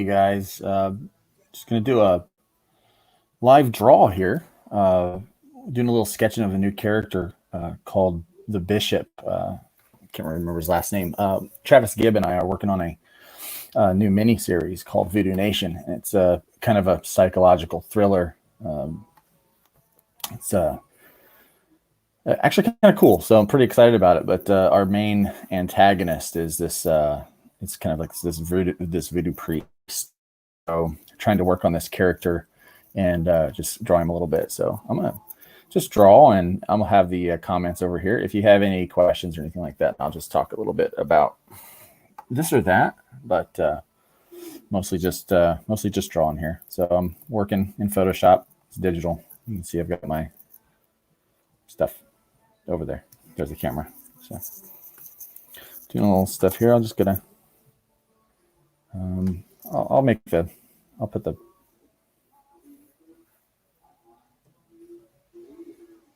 guys. Just going to do a live draw here. Doing a little sketching of a new character called the Bishop. Can't remember his last name. Travis Gibb and I are working on a new mini series called VOODOO Nation. It's kind of a psychological thriller. It's actually kind of cool, so I'm pretty excited about it. But our main antagonist is this. It's kind of like this voodoo priest. So trying to work on this character and just draw him a little bit. So I'm gonna just draw, and I'm gonna have the comments over here. If you have any questions or anything like that, I'll just talk a little bit about this or that. But mostly just drawing here. So I'm working in Photoshop. It's digital. You can see I've got my stuff over there. There's the camera. So doing a little stuff here. I'm just gonna I'll put the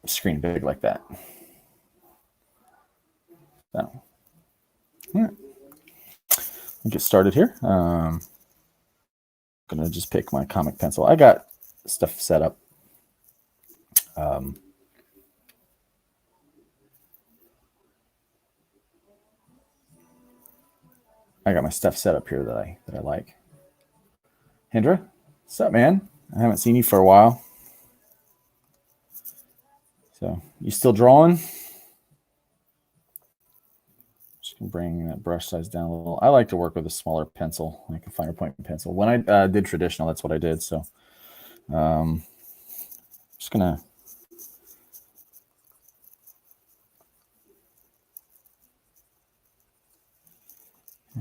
screen big like that. So, all right. I'll get started here. I'm gonna just pick my comic pencil. I got stuff set up. I got my stuff set up here that I like. Hendra, what's up, man? I haven't seen you for a while. So you still drawing? Just gonna bring that brush size down a little. I like to work with a smaller pencil, like a finer point pencil. When I did traditional, that's what I did. So just gonna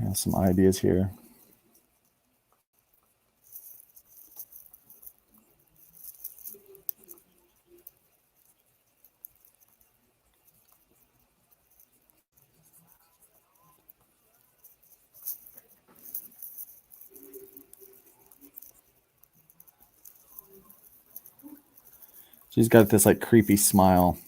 have some ideas here. She's got this like creepy smile.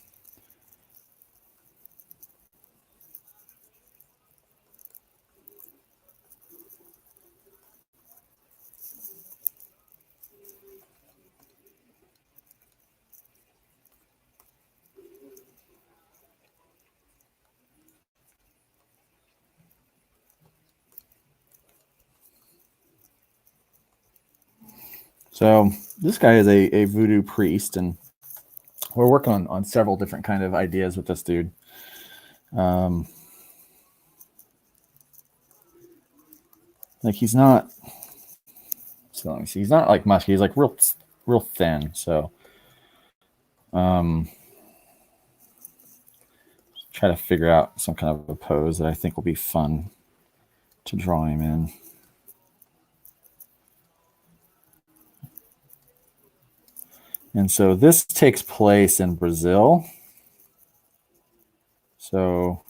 So this guy is a voodoo priest, and we're working on several different kind of ideas with this dude. Like he's not. So let me see. He's not like musky. He's like real thin. So, try to figure out some kind of a pose that I think will be fun to draw him in. And so this takes place in Brazil. So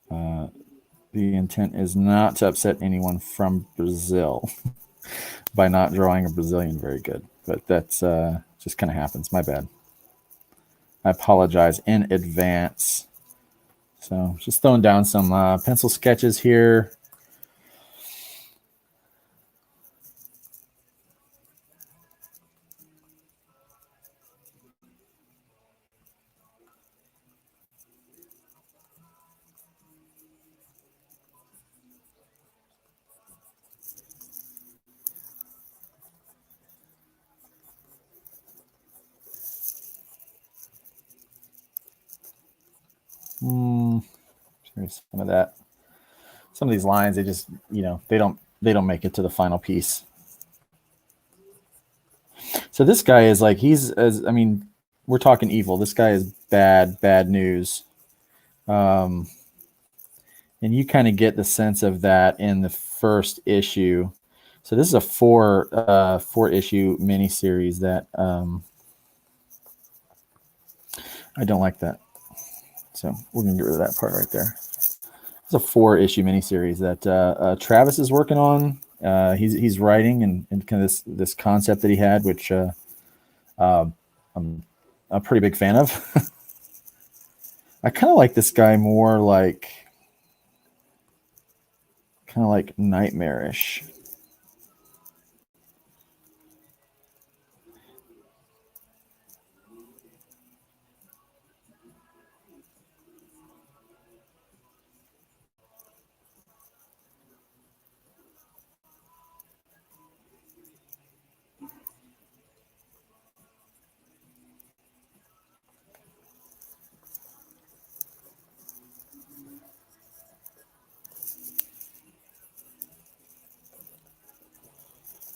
the intent is not to upset anyone from Brazil by not drawing a Brazilian very good. But that's just kind of happens. My bad. I apologize in advance. So just throwing down some pencil sketches here. Here's some of that. Some of these lines, they just, they don't make it to the final piece. So this guy is like, we're talking evil. This guy is bad news. And you kind of get the sense of that in the first issue. So this is a four issue miniseries that I don't like that. So we're gonna get rid of that part right there. It's a 4-issue miniseries that Travis is working on. He's writing and kind of this concept that he had, which I'm a pretty big fan of. I kind of like this guy more kind of like nightmarish.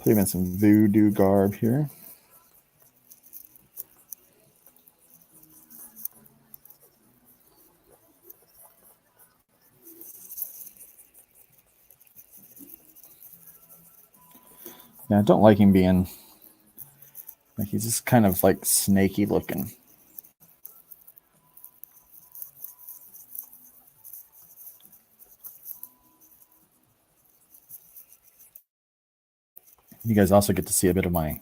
Put him in some voodoo garb here. Yeah, I don't like him being like, he's just kind of like snaky looking. You guys also get to see a bit of my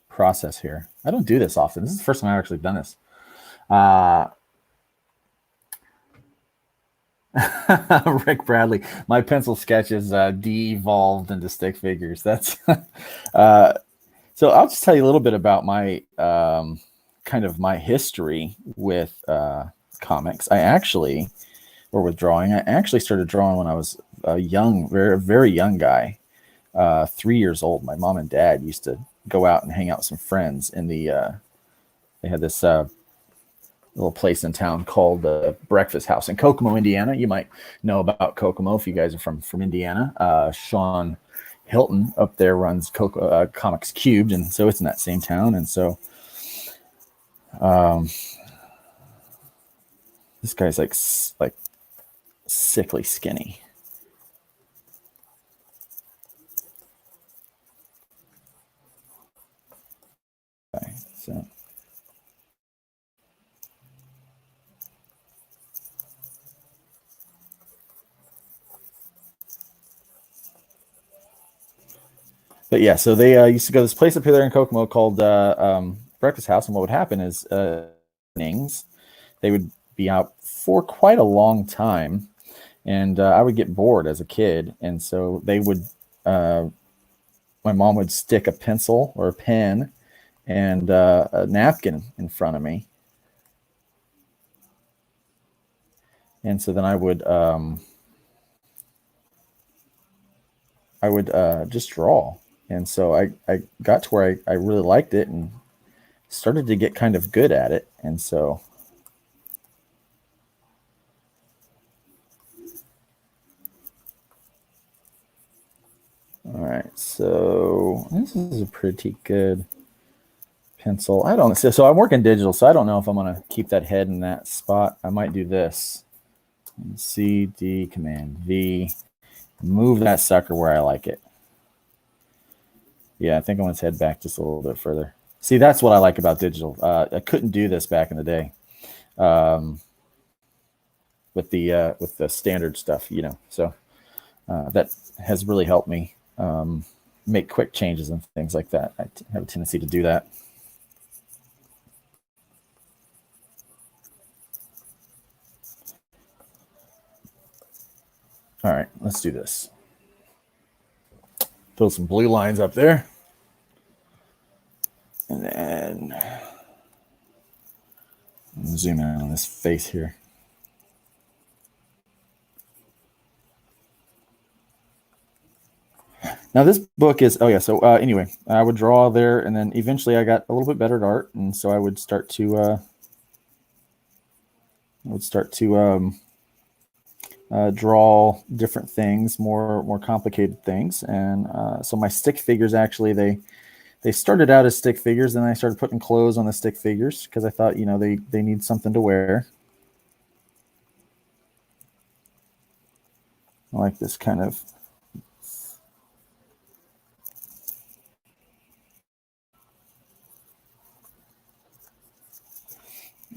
process here. I don't do this often. This is the first time I've actually done this. Rick Bradley, my pencil sketches de-evolved into stick figures. That's so I'll just tell you a little bit about my kind of my history with comics. Or with drawing. I actually started drawing when I was a young, very young guy, 3 years old. My mom and dad used to go out and hang out with some friends in the. They had this little place in town called the Breakfast House in Kokomo, Indiana. You might know about Kokomo if you guys are from Indiana. Sean Hilton up there runs Comics Cubed, and so it's in that same town. And so this guy's like sickly skinny. Okay, so but yeah, so they used to go to this place up here in Kokomo called Breakfast House, and what would happen is evenings they would be out for quite a long time, and I would get bored as a kid, and so they would my mom would stick a pencil or a pen and a napkin in front of me, and so then I would just draw. And so I got to where I really liked it and started to get kind of good at it. And so all right, so this is a pretty good pencil. I don't so I'm working digital, so I don't know if I'm gonna keep that head in that spot. I might do this. C, D, Command V. Move that sucker where I like it. Yeah, I think I'm going to head back just a little bit further. See, that's what I like about digital. I couldn't do this back in the day with the standard stuff, you know. So that has really helped me make quick changes and things like that. I have a tendency to do that. All right, let's do this. Fill some blue lines up there. And then zoom in on this face here. Now this book is, oh yeah, so anyway, I would draw there, and then eventually I got a little bit better at art, and so I would start to draw different things, more complicated things. And so my stick figures, actually, they started out as stick figures, and I started putting clothes on the stick figures because I thought, you know, they need something to wear. I like this kind of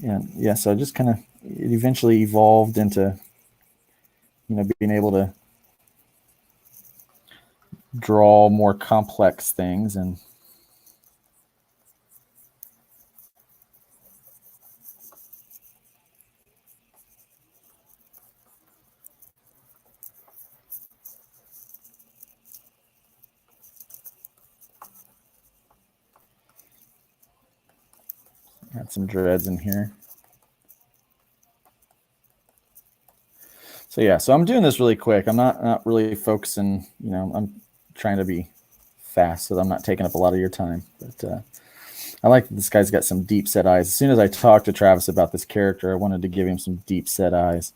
and yeah, so I just kind of, it eventually evolved into, you know, being able to draw more complex things. And got some dreads in here. So yeah, so I'm doing this really quick. I'm not really focusing, you know, I'm trying to be fast so that I'm not taking up a lot of your time. But I like that this guy's got some deep set eyes. As soon as I talked to Travis about this character, I wanted to give him some deep set eyes.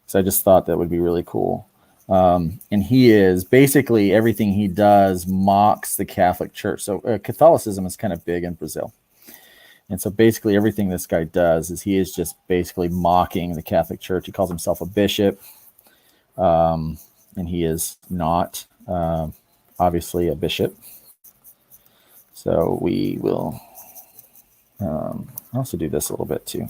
So I just thought that would be really cool. And he is basically everything he does mocks the Catholic Church. So Catholicism is kind of big in Brazil. And so basically everything this guy does is he is just basically mocking the Catholic Church. He calls himself a bishop, and he is not obviously a bishop. So we will also do this a little bit too.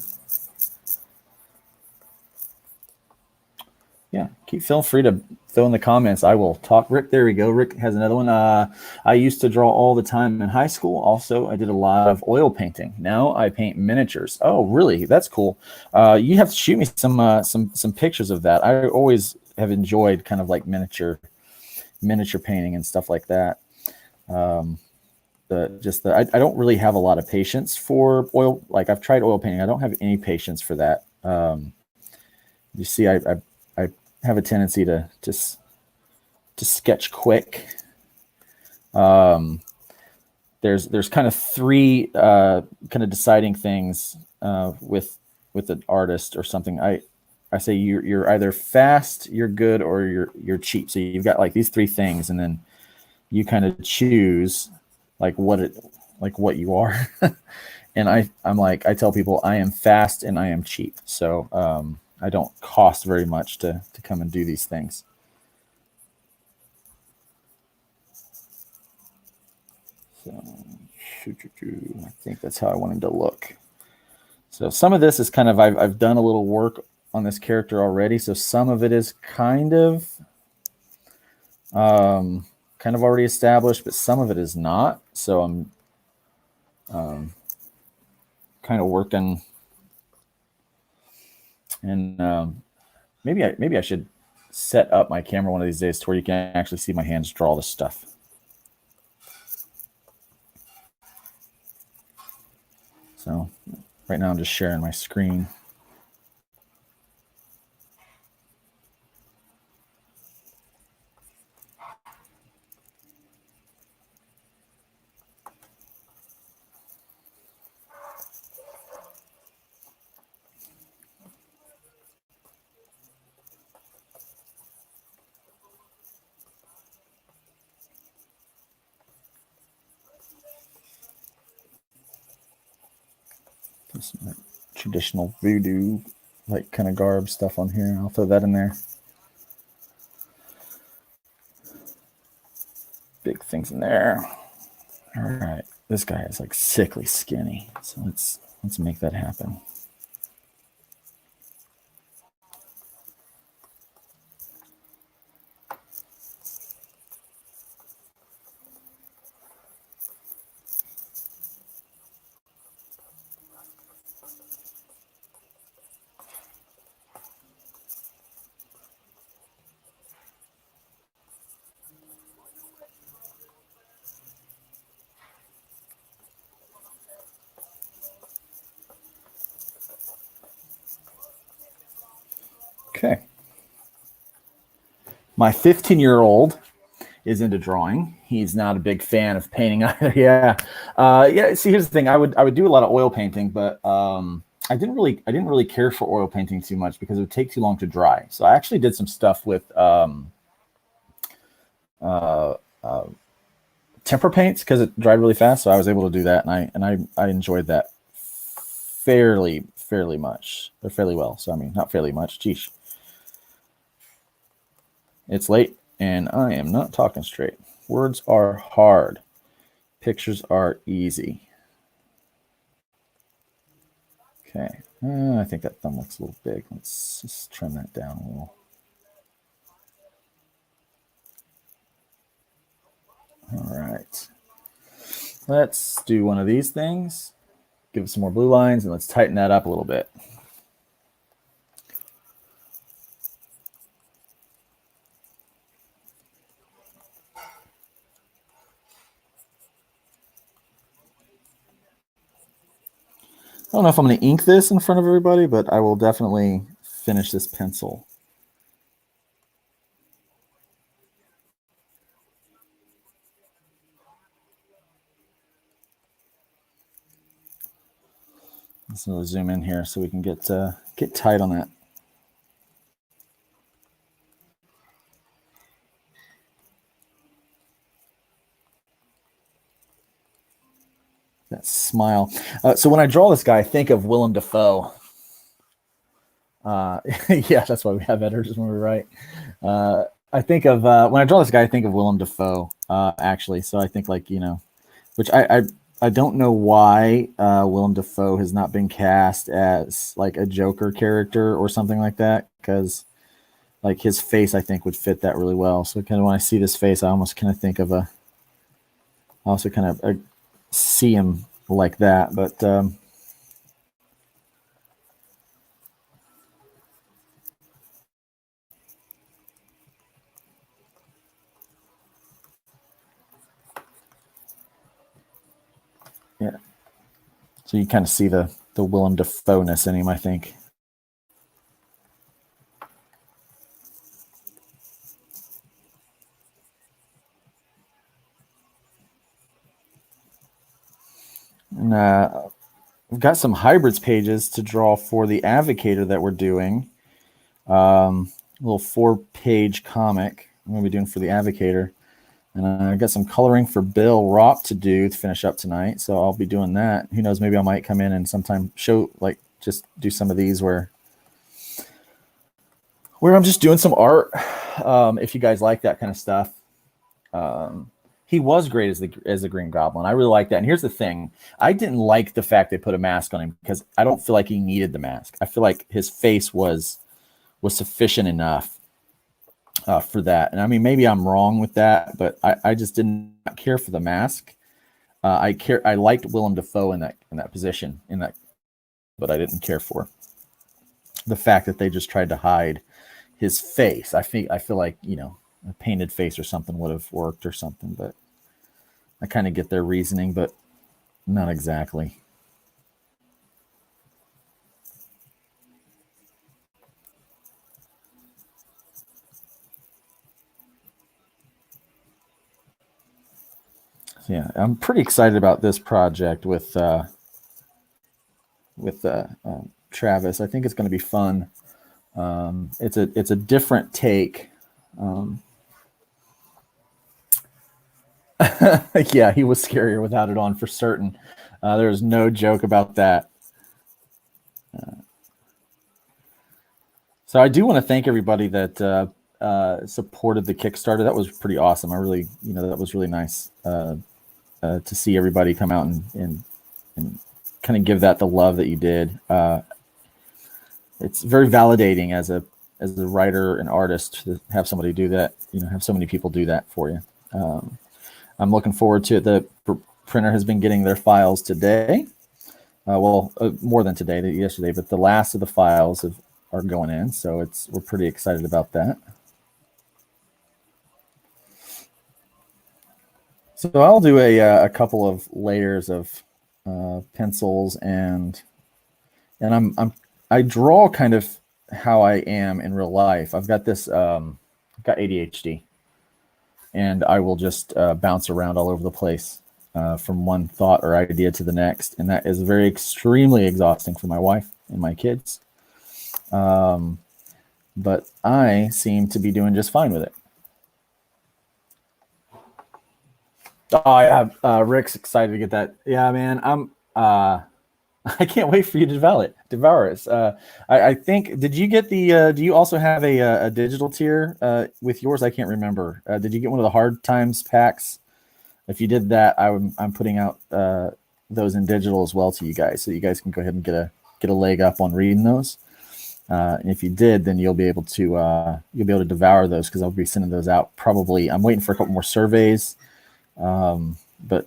Yeah, feel free to throw in the comments. I will talk. Rick, there we go. Rick has another one. I used to draw all the time in high school. Also, I did a lot of oil painting. Now I paint miniatures. Oh, really? That's cool. You have to shoot me some pictures of that. I always have enjoyed kind of like miniature painting and stuff like that. I don't really have a lot of patience for oil. Like I've tried oil painting. I don't have any patience for that. You see, I have a tendency to sketch quick. There's kind of three kind of deciding things with an artist or something. I say you're either fast, you're good, or you're cheap. So you've got like these three things, and then you kind of choose like what you are. And I'm like, I tell people I am fast and I am cheap. So I don't cost very much to come and do these things. So I think that's how I want him to look. So some of this is kind of, I've done a little work on this character already. So some of it is kind of already established, but some of it is not. So I'm kind of working, and maybe I should set up my camera one of these days to where you can actually see my hands draw this stuff. So right now I'm just sharing my screen. Some traditional voodoo like kind of garb stuff on here. I'll throw that in there. Big things in there. All right, this guy is like sickly skinny, so let's make that happen. Okay. My 15-year-old is into drawing. He's not a big fan of painting either. Yeah. See, here's the thing. I would do a lot of oil painting, but I didn't really care for oil painting too much because it would take too long to dry. So I actually did some stuff with temper paints because it dried really fast. So I was able to do that, and I enjoyed that fairly much, or fairly well. So I mean, not fairly much. Geesh. It's late and I am not talking straight. Words are hard. Pictures are easy. Okay. I think that thumb looks a little big. Let's just trim that down a little. All right. Let's do one of these things. Give it some more blue lines, and let's tighten that up a little bit. I don't know if I'm going to ink this in front of everybody, but I will definitely finish this pencil. So we'll zoom in here so we can get tight on that. that smile. So when I draw this guy, I think of Willem Dafoe. Yeah, that's why we have editors when we write. I think of when I draw this guy, I think of Willem Dafoe, actually. So I think, like, which I don't know why Willem Dafoe has not been cast as like a Joker character or something like that, because like his face I think would fit that really well. So kind of when I see this face, I almost kind of think of I also kind of see him like that, but yeah. So you kind of see the Willem Dafoe-ness in him, I think. And we've got some hybrids pages to draw for the Advocator that we're doing. A little 4-page comic I'm going to be doing for the Advocator. And I got some coloring for Bill Rock to do to finish up tonight. So I'll be doing that. Who knows, maybe I might come in and sometime show, like, just do some of these where I'm just doing some art. If you guys like that kind of stuff. He was great as the Green Goblin. I really like that. And here's the thing. I didn't like the fact they put a mask on him because I don't feel like he needed the mask. I feel like his face was sufficient enough for that. And I mean, maybe I'm wrong with that, but I just didn't care for the mask. I liked Willem Dafoe in that position, but I didn't care for the fact that they just tried to hide his face. I feel like, a painted face or something would have worked or something, but I kind of get their reasoning, but not exactly. So yeah, I'm pretty excited about this project with Travis. I think it's going to be fun. It's a different take. Yeah, he was scarier without it on for certain. There's no joke about that. So I do want to thank everybody that supported the Kickstarter. That was pretty awesome. I really, that was really nice to see everybody come out and kind of give that the love that you did. It's very validating as a writer and artist to have somebody do that. Have so many people do that for you. I'm looking forward to it. The printer has been getting their files today. More than today, yesterday, but the last of the files are going in, so we're pretty excited about that. So I'll do a couple of layers of pencils, and I draw kind of how I am in real life. I've got this I've got ADHD, and I will just bounce around all over the place from one thought or idea to the next, and that is very extremely exhausting for my wife and my kids. But I seem to be doing just fine with it. Oh yeah, Rick's excited to get that. Yeah, man, I'm. I can't wait for you to devour it. I think. Did you get the? Do you also have a digital tier with yours? I can't remember. Did you get one of the Hard Times packs? If you did that, I'm putting out those in digital as well to you guys, so you guys can go ahead and get a leg up on reading those. And if you did, then you'll be able to devour those, because I'll be sending those out probably. I'm waiting for a couple more surveys, but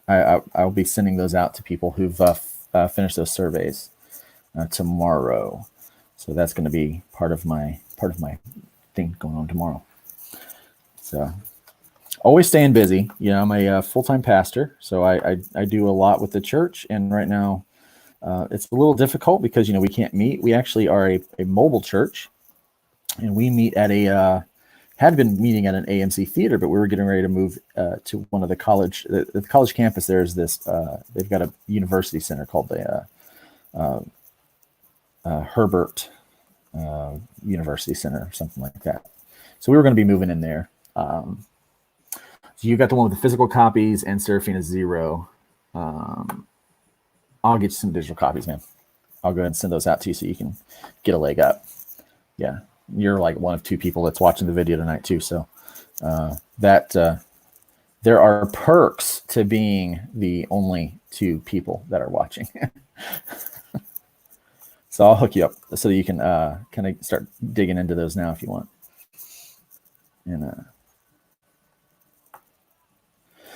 I'll be sending those out to people who've finished those surveys tomorrow. So that's going to be part of my thing going on tomorrow. So always staying busy. I'm a full-time pastor, so I do a lot with the church, and right now it's a little difficult because we can't meet. We actually are a mobile church, and we meet at had been meeting at an AMC theater, but we were getting ready to move to one of the college campus. There's this they've got a university center called the Herbert University Center or something like that. So we were going to be moving in there. So you got the one with the physical copies, and Seraphina 0. I'll get you some digital copies, man. I'll go ahead and send those out to you so you can get a leg up. Yeah, you're like one of two people that's watching the video tonight too. So there are perks to being the only two people that are watching. So I'll hook you up so that you can kind of start digging into those now if you want. And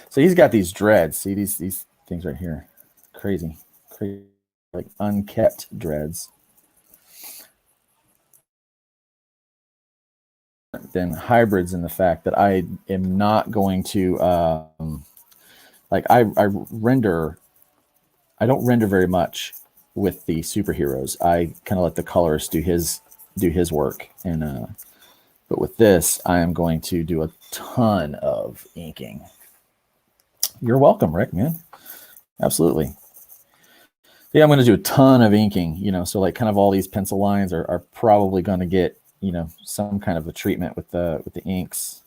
so he's got these dreads. See these things right here, crazy, like unkept dreads. Than hybrids in the fact that I am not going to like I render. I don't render very much with the superheroes. I kind of let the colorist do his work, and but with this, I am going to do a ton of inking. You're welcome, Rick, man. Absolutely. Yeah, I'm going to do a ton of inking. You know, so like kind of all these pencil lines are probably going to get, you know, some kind of a treatment with the inks.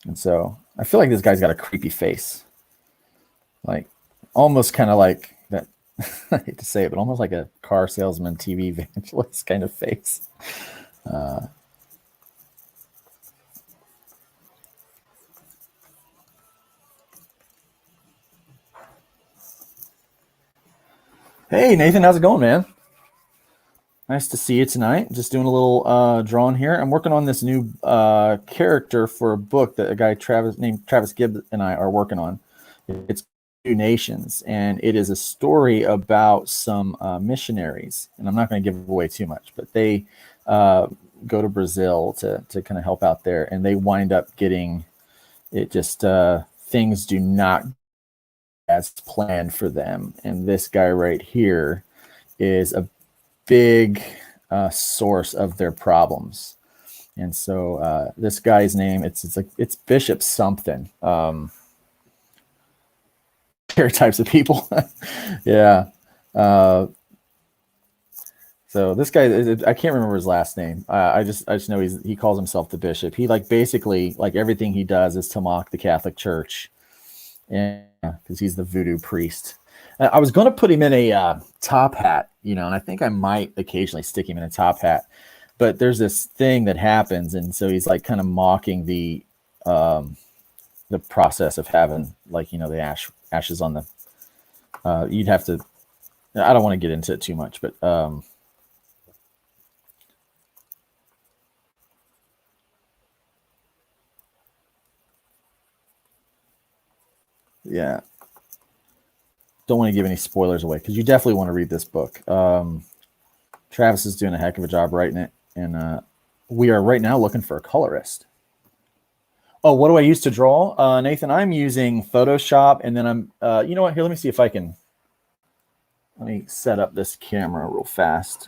And so I feel like this guy's got a creepy face, like almost kind of like that. I hate to say it, but almost like a car salesman, TV evangelist kind of face. Hey, Nathan, how's it going, man? Nice to see you tonight. Just doing a little drawing here. I'm working on this new character for a book that a guy named Travis Gibb and I are working on. It's VOODOO Nations, and it is a story about some missionaries. And I'm not going to give away too much, but they go to Brazil to kind of help out there, and they wind up getting it. Just things do not as planned for them, and this guy right here is a big source of their problems. And so this guy's name, it's Bishop something. Types of people. Yeah. So this guy, I can't remember his last name. I just know he calls himself the bishop. He like basically like everything he does is to mock the Catholic Church, and because he's the voodoo priest. I was going to put him in a top hat, you know, and I think I might occasionally stick him in a top hat, but there's this thing that happens, and so he's like kind of mocking the process of having, like, you know, the ashes on the. You'd have to. I don't want to get into it too much, but yeah. Don't want to give any spoilers away because you definitely want to read this book. Travis is doing a heck of a job writing it, and we are right now looking for a colorist. Oh, what do I use to draw? Nathan, I'm using Photoshop, and then I'm, you know what? Here, let me see if I can. Let me set up this camera real fast.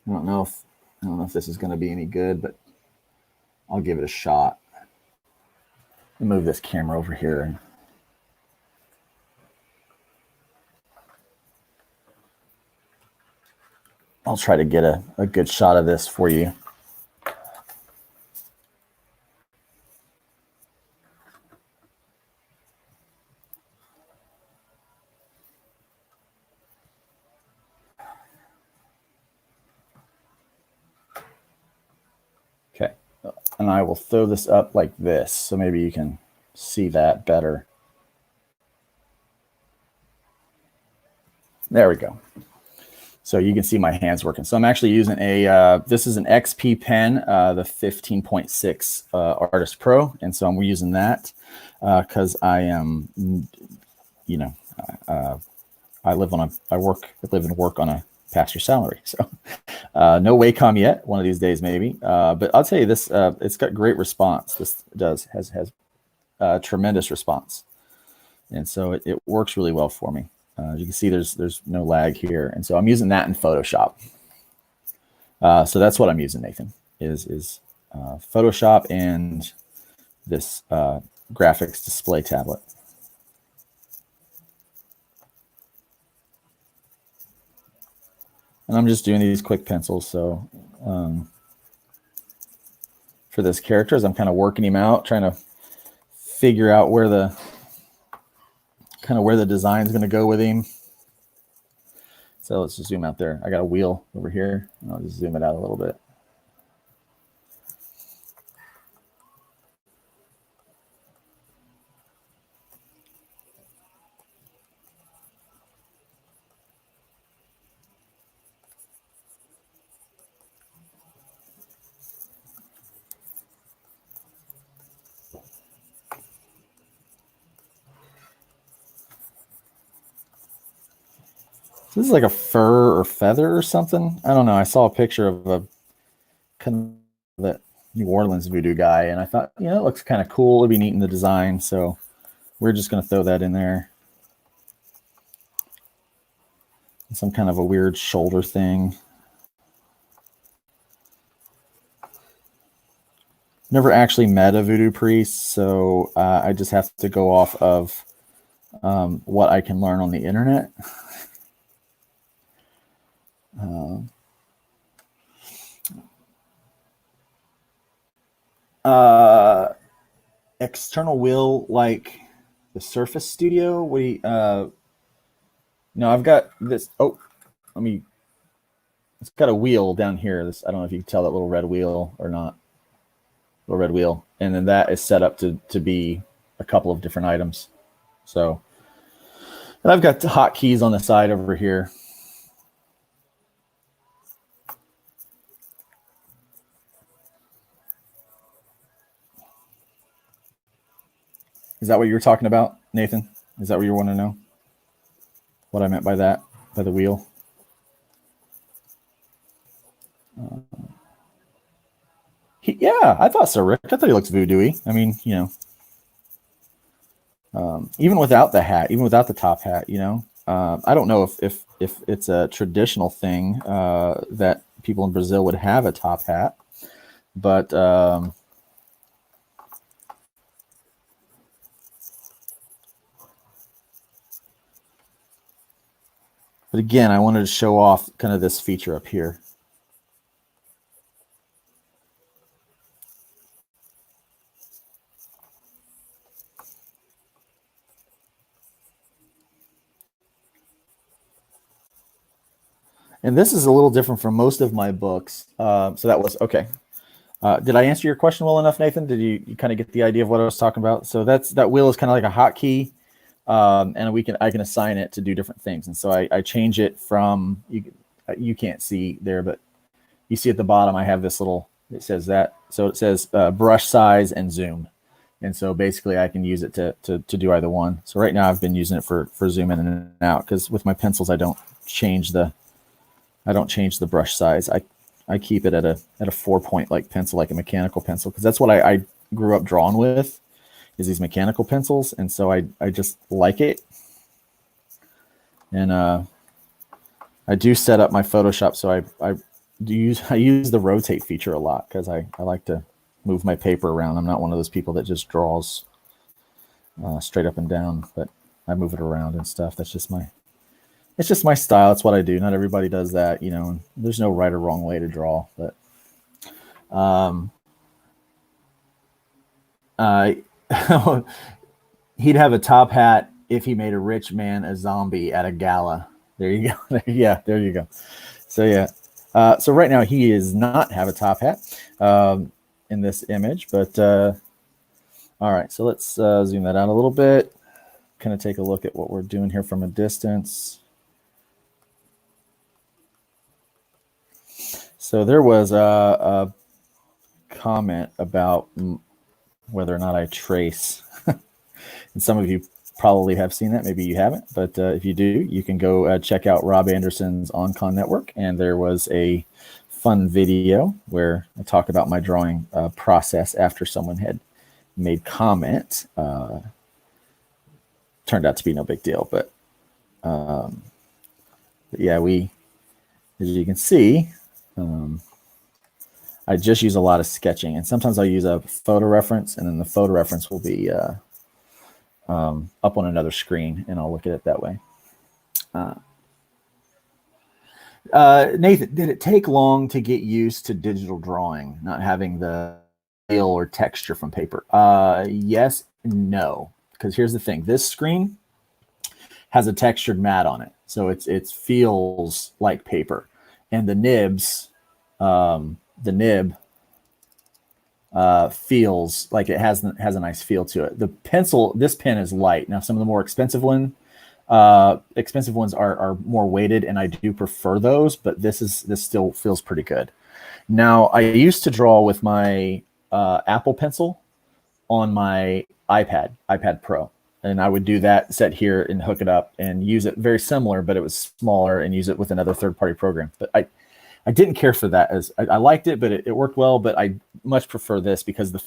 I don't know if this is going to be any good, but I'll give it a shot. Let me move this camera over here. I'll try to get a good shot of this for you. Okay, and I will throw this up like this, so maybe you can see that better. There we go. So you can see my hands working. So I'm actually using this is an XP pen, the 15.6 Artist Pro. And so I'm using that because I am, you know, I live and work on a pastor's salary. So no Wacom yet, one of these days maybe. But I'll tell you this, it's got great response. This has tremendous response. And so it works really well for me. As you can see, there's no lag here, and so I'm using that in Photoshop. So that's what I'm using, Nathan, is Photoshop and this graphics display tablet. And I'm just doing these quick pencils. So for this character, as I'm kind of working him out, trying to figure out where the design is going to go with him. So let's just zoom out there. I got a wheel over here. I'll just zoom it out a little bit. This is like a fur or feather or something. I don't know. I saw a picture of a kind of that New Orleans voodoo guy, and I thought, you know, it looks kind of cool. It'd be neat in the design, so we're just going to throw that in there. Some kind of a weird shoulder thing. Never actually met a voodoo priest, so I just have to go off of what I can learn on the internet. External wheel like the Surface Studio. What do you, no, I've got this. Oh, let me. It's got a wheel down here. This, I don't know if you can tell that little red wheel or not. Little red wheel, and then that is set up to be a couple of different items. So, and I've got the hotkeys on the side over here. Is that what you were talking about, Nathan? Is that what you want to know? What I meant by that, by the wheel? Yeah, I thought so, Rick. I thought he looks voodoo-y. I mean, you know, even without the hat, even without the top hat, you know. I don't know if it's a traditional thing that people in Brazil would have a top hat, but again, I wanted to show off kind of this feature up here. And this is a little different from most of my books. So that was okay. Did I answer your question well enough, Nathan? Did you kind of get the idea of what I was talking about? So that wheel is kind of like a hotkey, and I can assign it to do different things. And so I change it from, you can't see there, but you see at the bottom I have this little, it says that. So it says brush size and zoom. And so basically I can use it to do either one. So right now I've been using it for zoom in and out, because with my pencils I don't change the brush size. I keep it at a 4-point like pencil, like a mechanical pencil, because that's what I grew up drawing with, is these mechanical pencils, and so I just like it. And I do set up my Photoshop, so I use the rotate feature a lot, because I like to move my paper around. I'm not one of those people that just draws straight up and down, but I move it around and stuff. It's just my style. It's what I do. Not everybody does that, you know. There's no right or wrong way to draw, but he'd have a top hat if he made a rich man a zombie at a gala. There you go. Yeah, there you go. So yeah. So right now he does not have a top hat in this image, but all right. So let's zoom that out a little bit. Kind of take a look at what we're doing here from a distance. So there was a comment about whether or not I trace. And some of you probably have seen that. Maybe you haven't. But if you do, you can go check out Rob Anderson's OnCon Network. And there was a fun video where I talk about my drawing process after someone had made comment. Turned out to be no big deal. But yeah, as you can see, I just use a lot of sketching, and sometimes I'll use a photo reference, and then the photo reference will be up on another screen, and I'll look at it that way. Nathan, did it take long to get used to digital drawing, not having the feel or texture from paper? Yes, No, because here's the thing. This screen has a textured mat on it. So it feels like paper. And the nibs, the nib feels like it has a nice feel to it. The pencil, this pen is light. Now, some of the more expensive ones are more weighted, and I do prefer those, but this still feels pretty good. Now, I used to draw with my Apple Pencil on my iPad Pro, and I would do that, set here and hook it up and use it very similar, but it was smaller, and use it with another third-party program. But I didn't care for that. As I liked it, but it worked well, but I much prefer this because the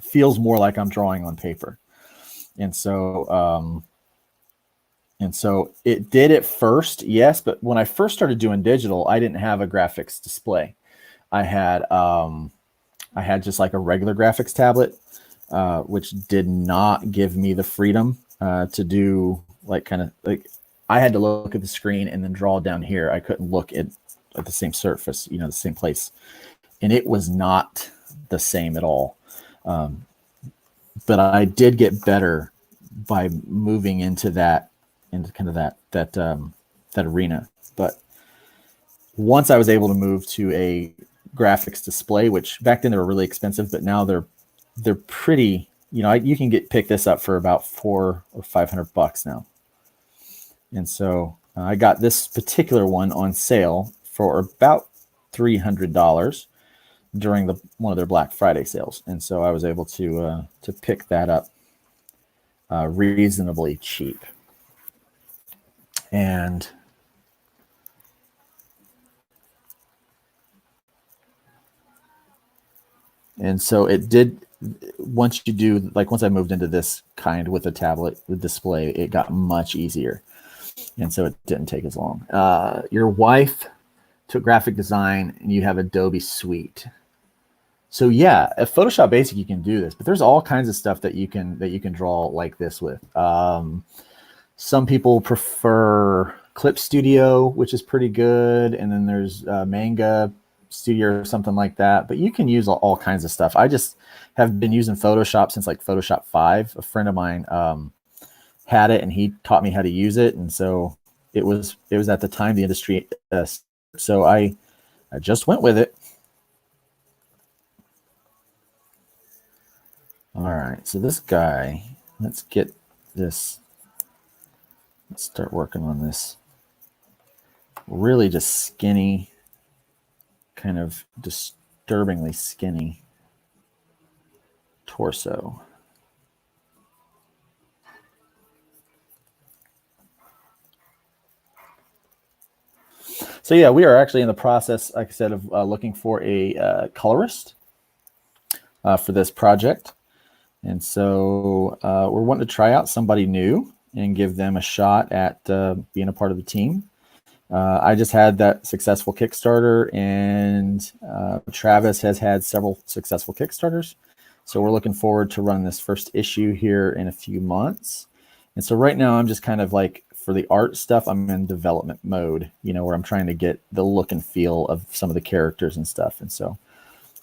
feels more like I'm drawing on paper. And so it did it first, yes, but when I first started doing digital, I didn't have a graphics display. I had just like a regular graphics tablet, which did not give me the freedom to do like I had to look at the screen and then draw down here. I couldn't look at the same surface, the same place, and it was not the same at all. But I did get better by moving into that arena. But once I was able to move to a graphics display, which back then they were really expensive, but now they're pretty, you can pick this up for about $400 or $500 now. And so I got this particular one on sale for about $300 during one of their Black Friday sales. And so I was able to pick that up reasonably cheap. And so it did, once I moved into this kind with a tablet with display, it got much easier. And so it didn't take as long. Your wife took graphic design and you have Adobe Suite. So yeah, at Photoshop Basic, you can do this, but there's all kinds of stuff that you can draw like this with. Some people prefer Clip Studio, which is pretty good. And then there's Manga Studio or something like that, but you can use all kinds of stuff. I just have been using Photoshop since like Photoshop 5. A friend of mine had it and he taught me how to use it. And so it was at the time the industry. So I just went with it. All right. So this guy, let's get this. Let's start working on this. Really just skinny, kind of disturbingly skinny torso. So yeah, we are actually in the process, like I said, of looking for a colorist for this project. And so we're wanting to try out somebody new and give them a shot at being a part of the team. I just had that successful Kickstarter, and Travis has had several successful Kickstarters. So we're looking forward to running this first issue here in a few months. And so right now I'm just kind of like, for the art stuff, I'm in development mode, where I'm trying to get the look and feel of some of the characters and stuff. And so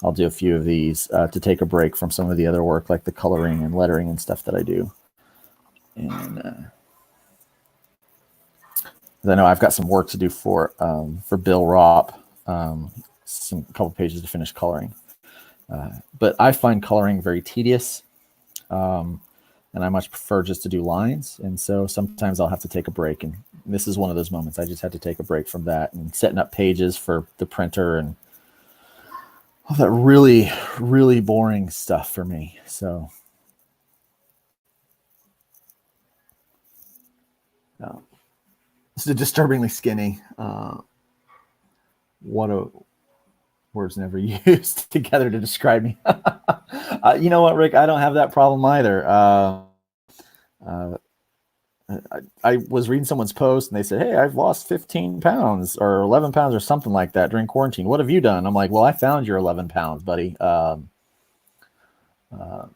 I'll do a few of these to take a break from some of the other work, like the coloring and lettering and stuff that I do. And I know I've got some work to do for Bill Ropp, some couple pages to finish coloring. But I find coloring very tedious, and I much prefer just to do lines. And so sometimes I'll have to take a break, and this is one of those moments. I just had to take a break from that and setting up pages for the printer and all that really, really boring stuff for me. So it's disturbingly skinny. What a words never used together to describe me. You know what, Rick? I don't have that problem either. I was reading someone's post and they said, hey, I've lost 15 pounds or 11 pounds or something like that during quarantine. What have you done? I'm like, well, I found your 11 pounds, buddy.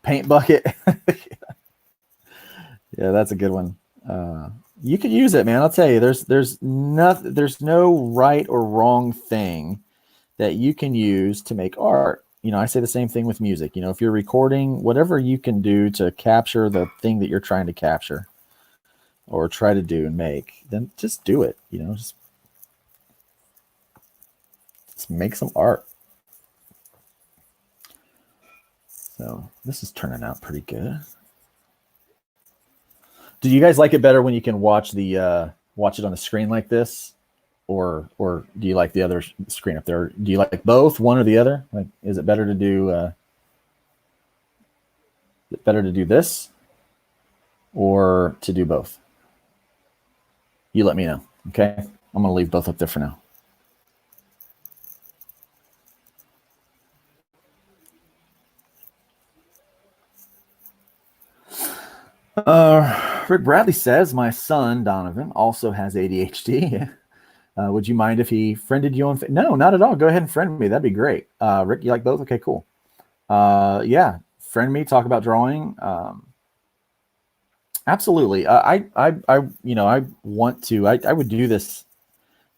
Paint bucket. Yeah, that's a good one. You could use it, man. I'll tell you, there's no right or wrong thing that you can use to make art. I say the same thing with music. If you're recording, whatever you can do to capture the thing that you're trying to capture or try to do and make, then just do it. Just make some art. So this is turning out pretty good. Do you guys like it better when you can watch it on the screen like this, or do you like the other screen up there? Do you like both, one or the other? Like, is it better to do this or to do both? You let me know. Okay, I'm gonna leave both up there for now. Rick Bradley says, my son Donovan also has ADHD. Would you mind if he friended you on? No, not at all. Go ahead and friend me. That'd be great. Rick, you like both? Okay, cool. Yeah, friend me. Talk about drawing. Absolutely. I want to. I would do this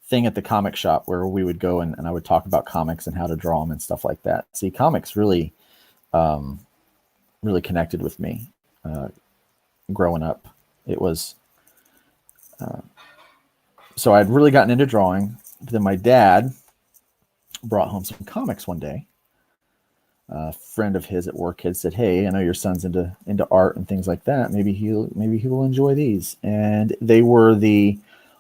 thing at the comic shop where we would go and I would talk about comics and how to draw them and stuff like that. See, comics really connected with me growing up. It was so I'd really gotten into drawing. But then my dad brought home some comics one day. A friend of his at work had said, "Hey, I know your son's into art and things like that. Maybe he will enjoy these." And they were the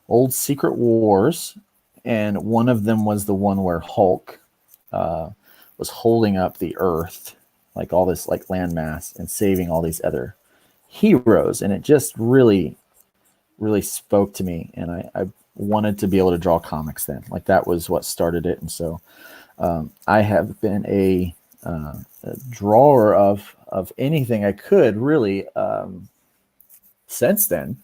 old Secret Wars, and one of them was the one where Hulk was holding up the Earth, like all this like landmass, and saving all these other heroes. And it just really spoke to me, and I wanted to be able to draw comics then. Like that was what started it. And so I have been a drawer of anything I could really since then.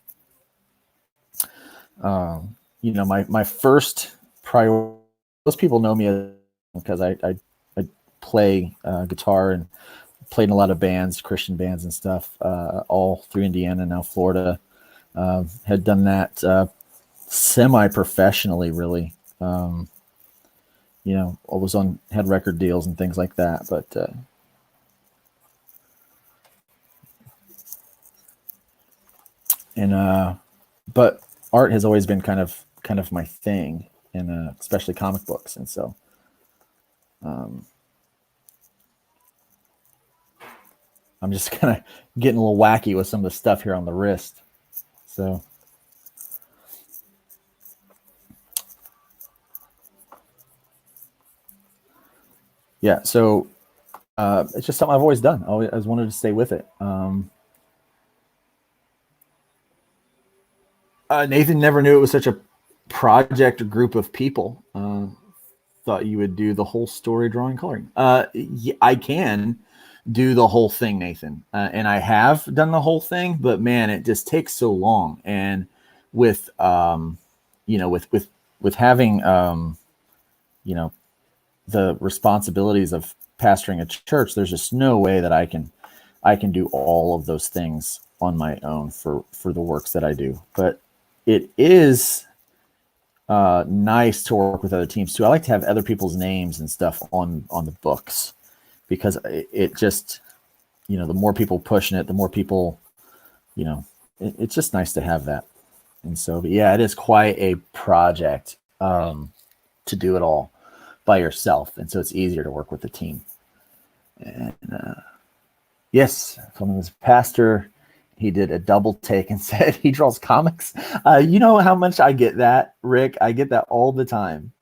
My first priority, most people know me because I play guitar and played in a lot of bands, Christian bands and stuff, all through Indiana, now Florida. Had done that semi-professionally, really. I was had record deals and things like that, but art has always been kind of my thing, and especially comic books. And so I'm just kind of getting a little wacky with some of the stuff here on the wrist. So yeah, so it's just something I've always done. I always wanted to stay with it. Nathan never knew it was such a project or group of people. Thought you would do the whole story, drawing, coloring. Yeah, I can do the whole thing, Nathan, and I have done the whole thing. But man, it just takes so long. And with with having the responsibilities of pastoring a church, there's just no way that I can do all of those things on my own for the works that I do. But it is nice to work with other teams too. I like to have other people's names and stuff on the books, because it just, the more people pushing it, the more people, it's just nice to have that. And so, but yeah, it is quite a project to do it all by yourself. And so it's easier to work with the team. And yes, someone was a pastor. He did a double take and said he draws comics. You know how much I get that, Rick? I get that all the time.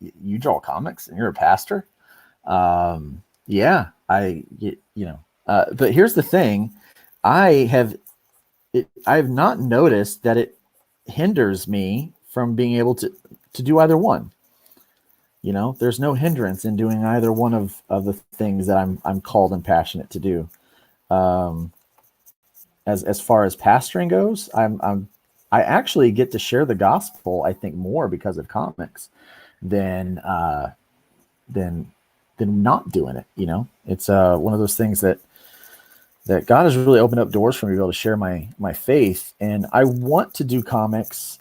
You draw comics and you're a pastor? Yeah, but here's the thing. I have not noticed that it hinders me from being able to do either one. There's no hindrance in doing either one of the things that I'm called and passionate to do. As far as pastoring goes, I actually get to share the gospel, I think, more because of comics than not doing it. It's one of those things that God has really opened up doors for me to be able to share my faith. And I want to do comics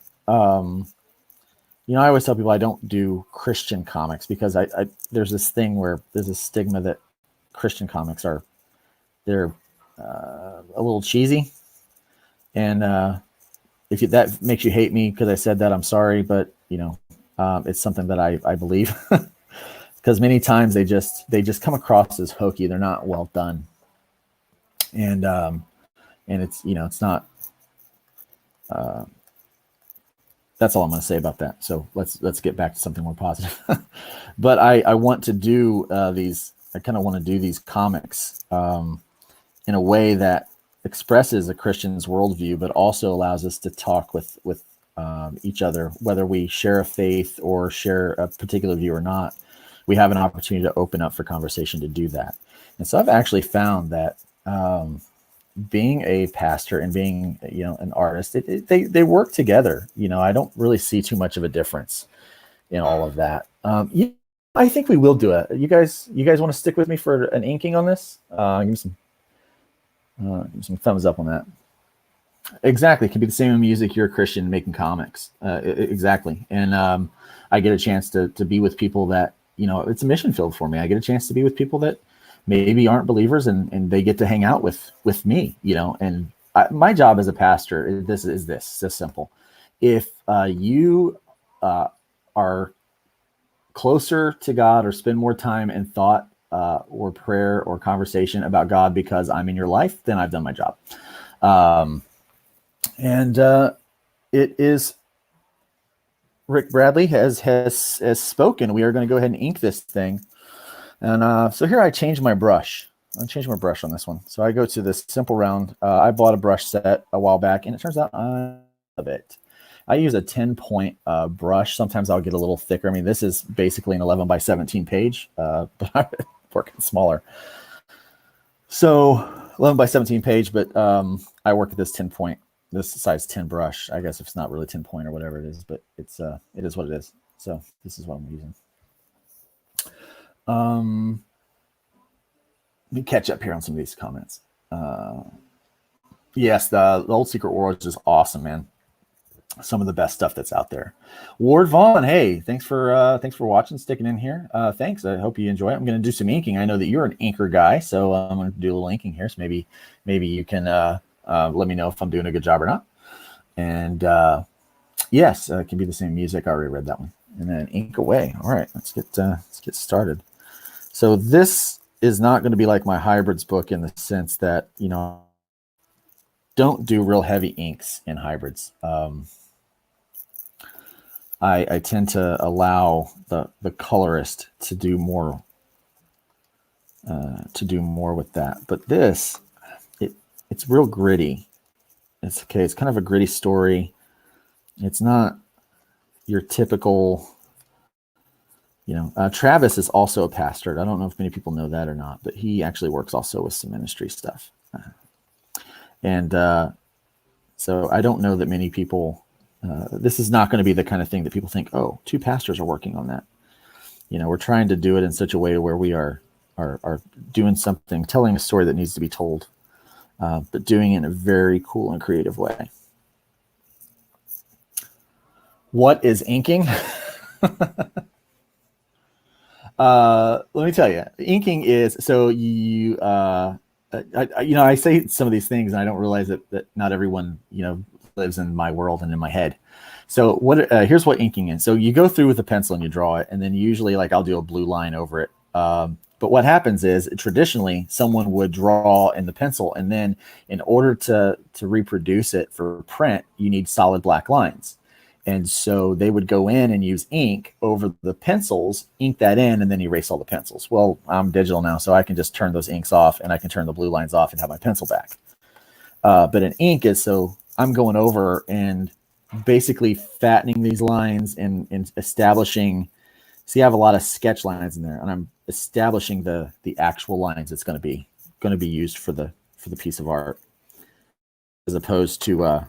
I always tell people I don't do Christian comics because there's this thing where there's a stigma that Christian comics they're a little cheesy, and that makes you hate me because I said that, I'm sorry, but it's something that I believe because many times they just come across as hokey. They're not well done, and it's not. That's all I'm going to say about that. So let's get back to something more positive. But I want to do these. I kind of want to do these comics in a way that expresses a Christian's worldview, but also allows us to talk with each other, whether we share a faith or share a particular view or not. We have an opportunity to open up for conversation to do that. And so I've actually found that being a pastor and being an artist, they work together. I don't really see too much of a difference in all of that. I think we will do it. You guys want to stick with me for an inking on this? Give me some thumbs up on that. Exactly. It can be the same music. You're a Christian making comics. Exactly. And I get a chance to be with people that, it's a mission field for me. I get a chance to be with people that maybe aren't believers, and they get to hang out with me, and my job as a pastor is this simple. If you are closer to God or spend more time in thought or prayer or conversation about God because I'm in your life, then I've done my job. And it is Rick Bradley has spoken. We are going to go ahead and ink this thing. And so here I changed my brush. I changed my brush on this one. So I go to this simple round. I bought a brush set a while back, and it turns out I love it. I use a 10-point brush. Sometimes I'll get a little thicker. I mean, this is basically an 11 by 17 page, but I'm working smaller. So 11 by 17 page, but I work at this 10-point, this size 10 brush. I guess it's not really 10-point or whatever it is, but it is what it is. So this is what I'm using. Let me catch up here on some of these comments. Yes, the Old Secret Wars is awesome, man. Some of the best stuff that's out there. Ward Vaughn, hey, thanks for watching, sticking in here. Thanks. I hope you enjoy it. I'm going to do some inking. I know that you're an inker guy, so I'm going to do a little inking here. So maybe you can let me know if I'm doing a good job or not. And yes, it can be the same music. I already read that one. And then ink away. All right, let's get started. So this is not going to be like my hybrids book in the sense that, don't do real heavy inks in hybrids. I tend to allow the colorist to do more with that. But this, it's real gritty. It's okay. It's kind of a gritty story. It's not your typical. Travis is also a pastor. I don't know if many people know that or not, but he actually works also with some ministry stuff. And so I don't know that many people, this is not going to be the kind of thing that people think, oh, two pastors are working on that. We're trying to do it in such a way where we are doing something, telling a story that needs to be told, but doing it in a very cool and creative way. What is inking? Let me tell you, inking is, so you, I say some of these things and I don't realize that not everyone, lives in my world and in my head. So here's what inking is. So you go through with a pencil and you draw it, and then usually I'll do a blue line over it. But what happens is traditionally someone would draw in the pencil, and then in order to reproduce it for print, you need solid black lines. And so they would go in and use ink over the pencils, ink that in, and then erase all the pencils. Well, I'm digital now, so I can just turn those inks off, and I can turn the blue lines off and have my pencil back. But an ink is, so I'm going over and basically fattening these lines and establishing. See, I have a lot of sketch lines in there, and I'm establishing the actual lines it's going to be used for the piece of art, as opposed to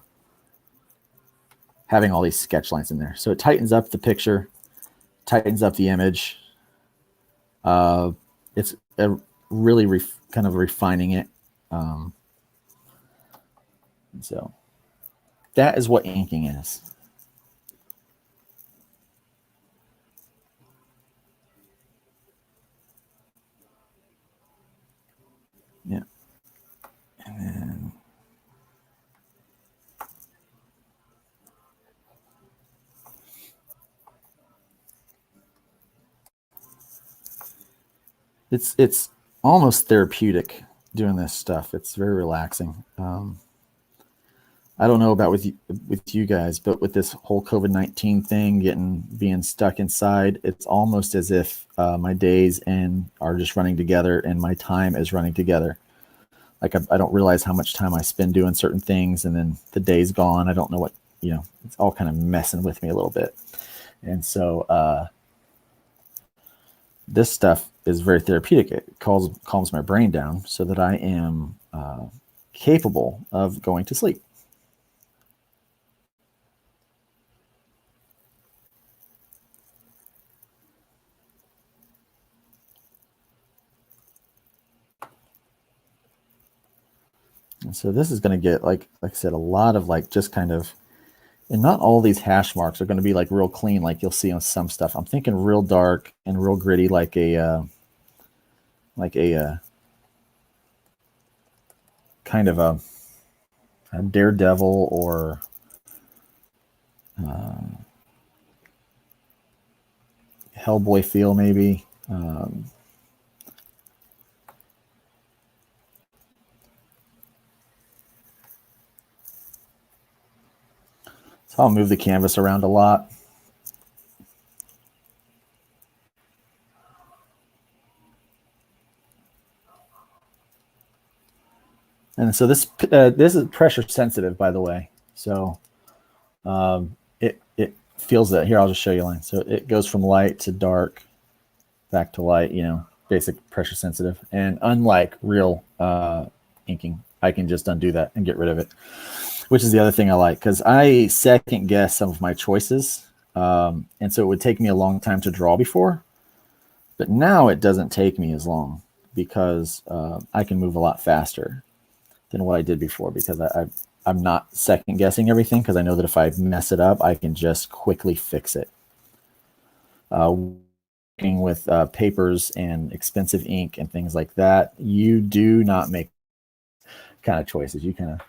having all these sketch lines in there. So it tightens up the picture, tightens up the image. It's really kind of refining it. And so that is what inking is. it's almost therapeutic doing this stuff. It's very relaxing. I don't know about with you guys, but with this whole COVID-19 thing, being stuck inside, it's almost as if my days are just running together, and my time is running together. Like I don't realize how much time I spend doing certain things, and then the day's gone. I don't know what, it's all kind of messing with me a little bit. And so this stuff is very therapeutic. It calms my brain down so that I am capable of going to sleep. And so this is going to get, like I said, a lot of just kind of, and not all these hash marks are going to be like real clean, like you'll see on some stuff. I'm thinking real dark and real gritty, like a kind of a Daredevil or Hellboy feel, maybe. So I'll move the canvas around a lot. And so this is pressure sensitive, by the way. So it feels that. Here, I'll just show you a line. So it goes from light to dark, back to light, basic pressure sensitive. And unlike real inking, I can just undo that and get rid of it, which is the other thing I like, because I second guess some of my choices. And so it would take me a long time to draw before, but now it doesn't take me as long because I can move a lot faster than what I did before, because I'm not second guessing everything, because I know that if I mess it up, I can just quickly fix it. Working with papers and expensive ink and things like that, you do not make kind of choices. You kind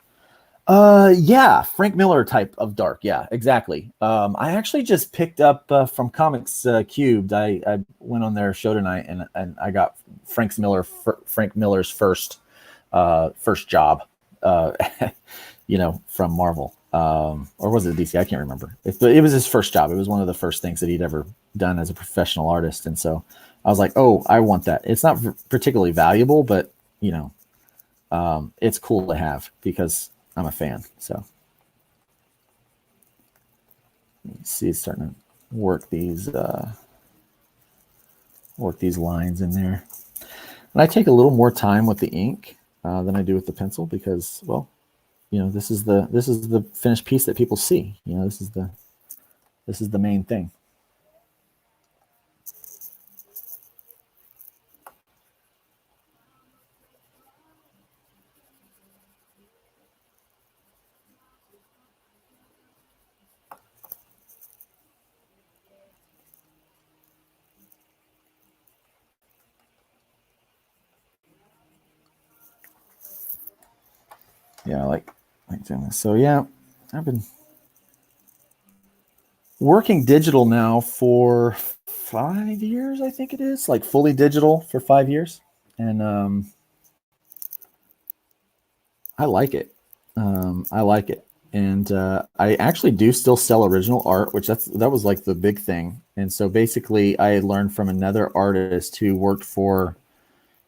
of, yeah, Frank Miller type of dark. Yeah, exactly. I actually just picked up from Comics Cubed. I went on their show tonight, and I got Frank Miller's first job, from Marvel, or was it DC? I can't remember. It was his first job. It was one of the first things that he'd ever done as a professional artist. And so I was like, oh, I want that. It's not particularly valuable, but it's cool to have because I'm a fan. So you see, it's starting to work these lines in there. And I take a little more time with the ink than I do with the pencil, because, well, this is the finished piece that people see. This is the main thing. Yeah, I like doing this. So yeah, I've been working digital now for 5 years, I think it is, like fully digital for 5 years. And I like it. I like it. And I actually do still sell original art, which that was like the big thing. And so basically I learned from another artist who worked for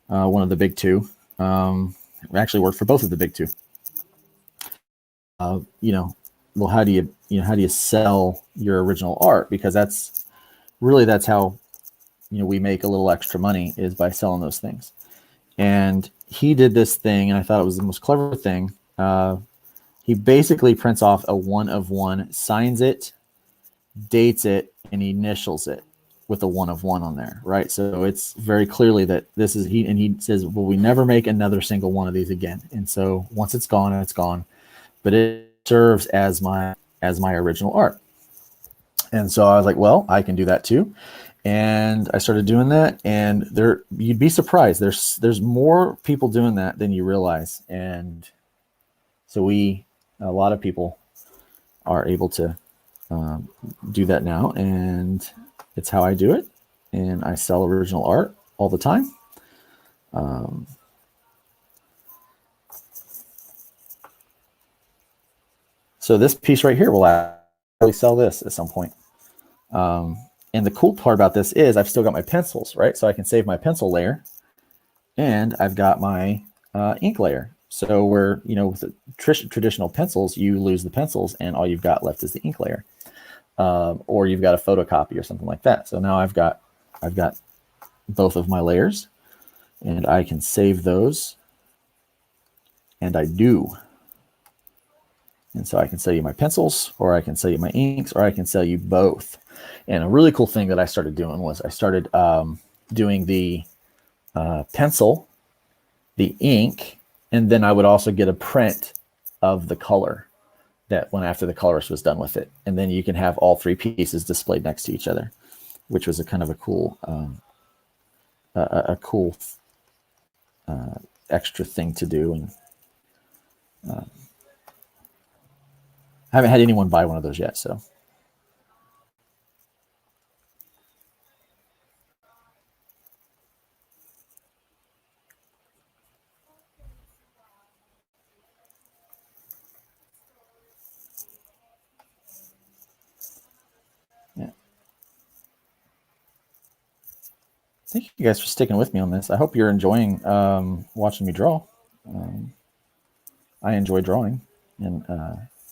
one of the big two. Actually worked for both of the big two. Well, how do you sell your original art? Because that's how we make a little extra money, is by selling those things. And he did this thing, and I thought it was the most clever thing. He basically prints off a 1-of-1, signs it, dates it, and initials it with a 1-of-1 on there, right? So it's very clearly that this is he. And he says, well, we never make another single one of these again. And so once it's gone, it's gone. But it serves as my original art. And so I was like, well, I can do that too. And I started doing that, and you'd be surprised. There's more people doing that than you realize. And so a lot of people are able to do that now, and it's how I do it. And I sell original art all the time. So this piece right here will actually sell this at some point. And the cool part about this is I've still got my pencils, right? So I can save my pencil layer, and I've got my ink layer. So where, you know, with the traditional pencils, you lose the pencils and all you've got left is the ink layer. Or you've got a photocopy or something like that. So now I've got both of my layers, and I can save those, and I do. And so I can sell you my pencils, or I can sell you my inks, or I can sell you both. And a really cool thing that I started doing was I started doing the pencil, the ink, and then I would also get a print of the color that went after the colorist was done with it. And then you can have all three pieces displayed next to each other, which was a kind of a cool extra thing to do. And I haven't had anyone buy one of those yet, so. Yeah. Thank you guys for sticking with me on this. I hope you're enjoying watching me draw. I enjoy drawing and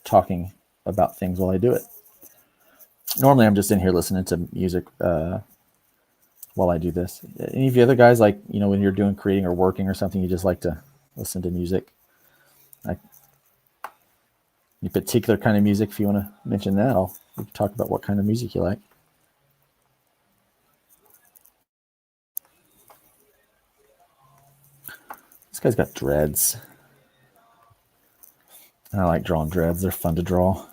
talking about things while I do it. Normally, I'm just in here listening to music while I do this. Any of you other guys, like, you know, when you're doing creating or working or something, you just like to listen to music? Like any particular kind of music? If you want to mention that, we can talk about what kind of music you like. This guy's got dreads. I like drawing dreads. They're fun to draw.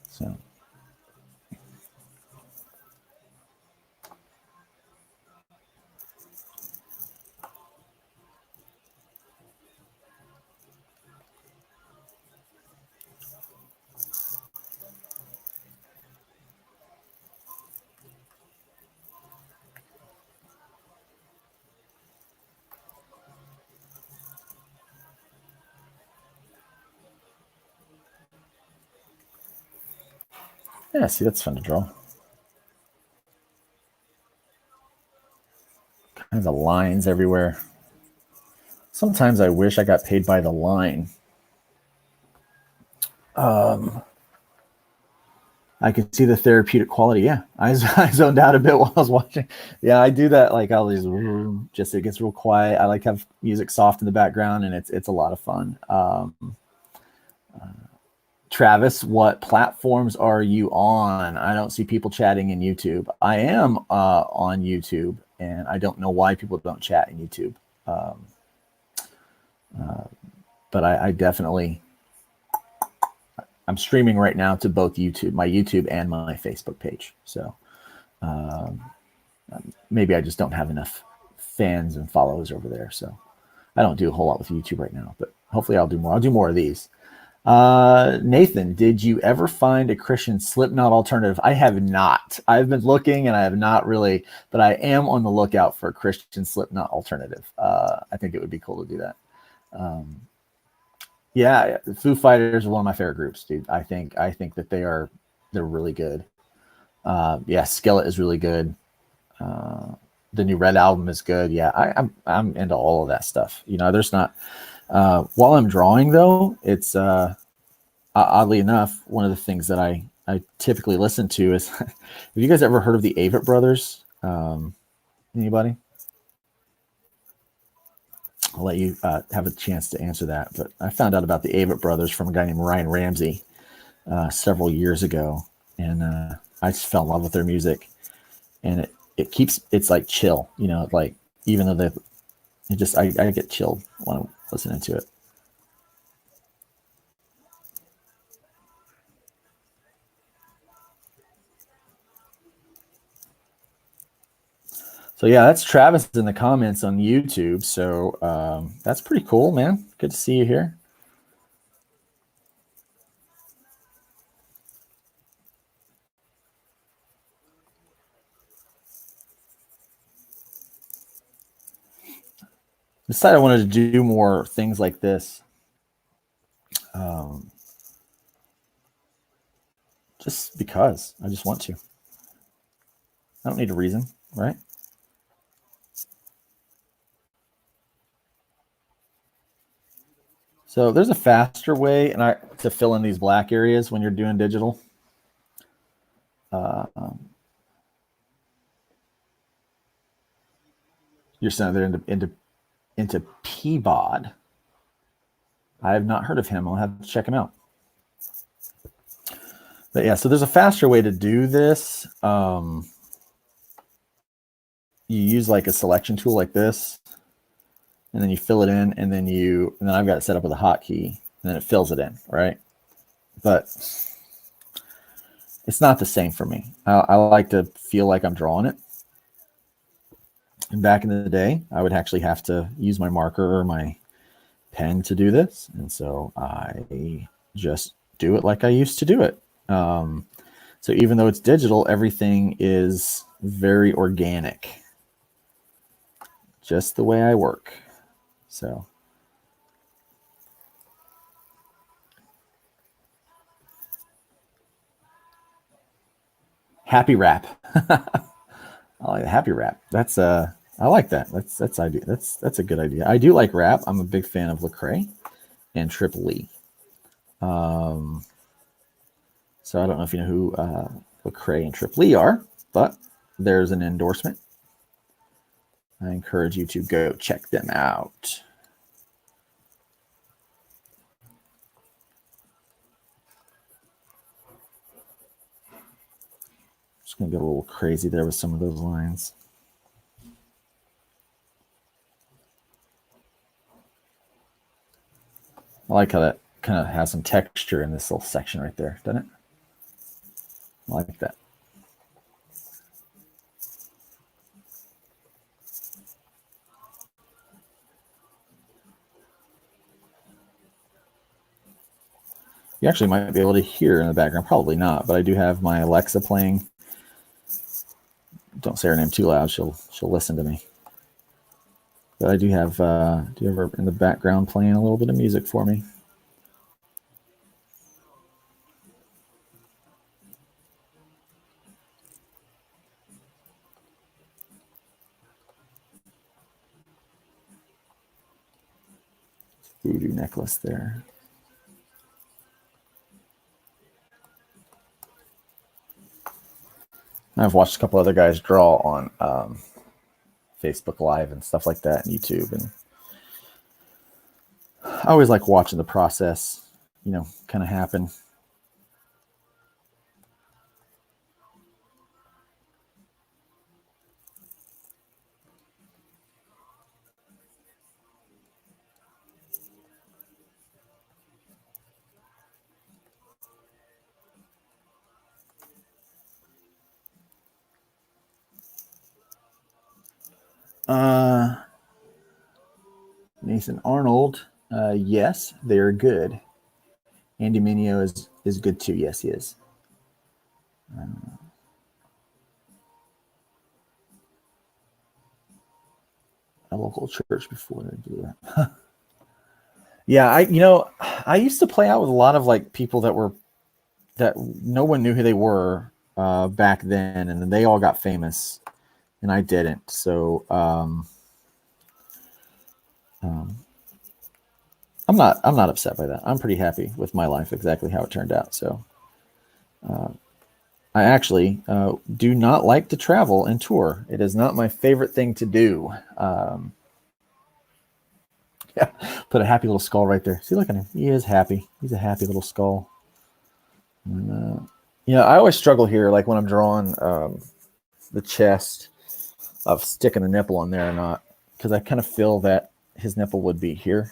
So. Yeah, see, that's fun to draw. Kind of lines everywhere. Sometimes I wish I got paid by the line. I could see the therapeutic quality. Yeah, I zoned out a bit while I was watching. Yeah, I do that. Like I'll just it gets real quiet. I like to have music soft in the background, and it's a lot of fun. Travis, what platforms are you on? I don't see people chatting in YouTube. I am on YouTube, and I don't know why people don't chat in YouTube. But I definitely, I'm streaming right now to both YouTube, my YouTube and my Facebook page. So maybe I just don't have enough fans and followers over there. So I don't do a whole lot with YouTube right now, but hopefully I'll do more. I'll do more of these. Nathan, did you ever find a Christian Slipknot alternative? I have not. I've been looking and I have not really, but I am on the lookout for a Christian Slipknot alternative. I think it would be cool to do that. Yeah, Foo Fighters are one of my favorite groups, dude. I think that they're really good. Yeah, Skillet is really good. The new Red album is good. Yeah, I'm into all of that stuff. You know, there's not. While I'm drawing, though, it's oddly enough, one of the things that I typically listen to is, have you guys ever heard of the Avett Brothers? Anybody? I'll let you have a chance to answer that. But I found out about the Avett Brothers from a guy named Ryan Ramsey several years ago, and I just fell in love with their music. And it's like chill, you know, like even though I get chilled when I'm listening to it. So yeah, that's Travis in the comments on YouTube. So that's pretty cool, man. Good to see you here. decided I wanted to do more things like this. Just because I just want to. I don't need a reason, right? So there's a faster way to fill in these black areas when you're doing digital. You're sending there into Peabod. I have not heard of him. I'll have to check him out. But yeah, so there's a faster way to do this. You use like a selection tool like this, and then you fill it in, and then I've got it set up with a hotkey, and then it fills it in, right? But it's not the same for me. I like to feel like I'm drawing it. And back in the day, I would actually have to use my marker or my pen to do this, and so I just do it like I used to do it. So even though it's digital, everything is very organic, just the way I work. So happy wrap. I like happy wrap. That's I like that. That's idea. That's a good idea. I do like wrap. I'm a big fan of Lecrae and Triple E. So I don't know if you know who Lecrae and Triple E are, but there's an endorsement. I encourage you to go check them out. Just gonna get a little crazy there with some of those lines. I like how that kind of has some texture in this little section right there, doesn't it? I like that. You actually might be able to hear in the background. Probably not, but I do have my Alexa playing. Don't say her name too loud. She'll listen to me. But I do have her in the background playing a little bit of music for me. Voodoo necklace there. I've watched a couple other guys draw on Facebook Live and stuff like that, and YouTube, and I always like watching the process, kind of happen. Nathan Arnold, yes, they're good. Andy Mineo is good too. Yes, he is. A local church before they do that. Yeah, I used to play out with a lot of like people that no one knew who they were back then, and then they all got famous, and I didn't. So I'm not upset by that. I'm pretty happy with my life, exactly how it turned out. So I actually do not like to travel and tour. It is not my favorite thing to do. Yeah, put a happy little skull right there. See, look at him. He is happy. He's a happy little skull. And, I always struggle here, like when I'm drawing the chest, of sticking a nipple on there or not, because I kind of feel that his nipple would be here.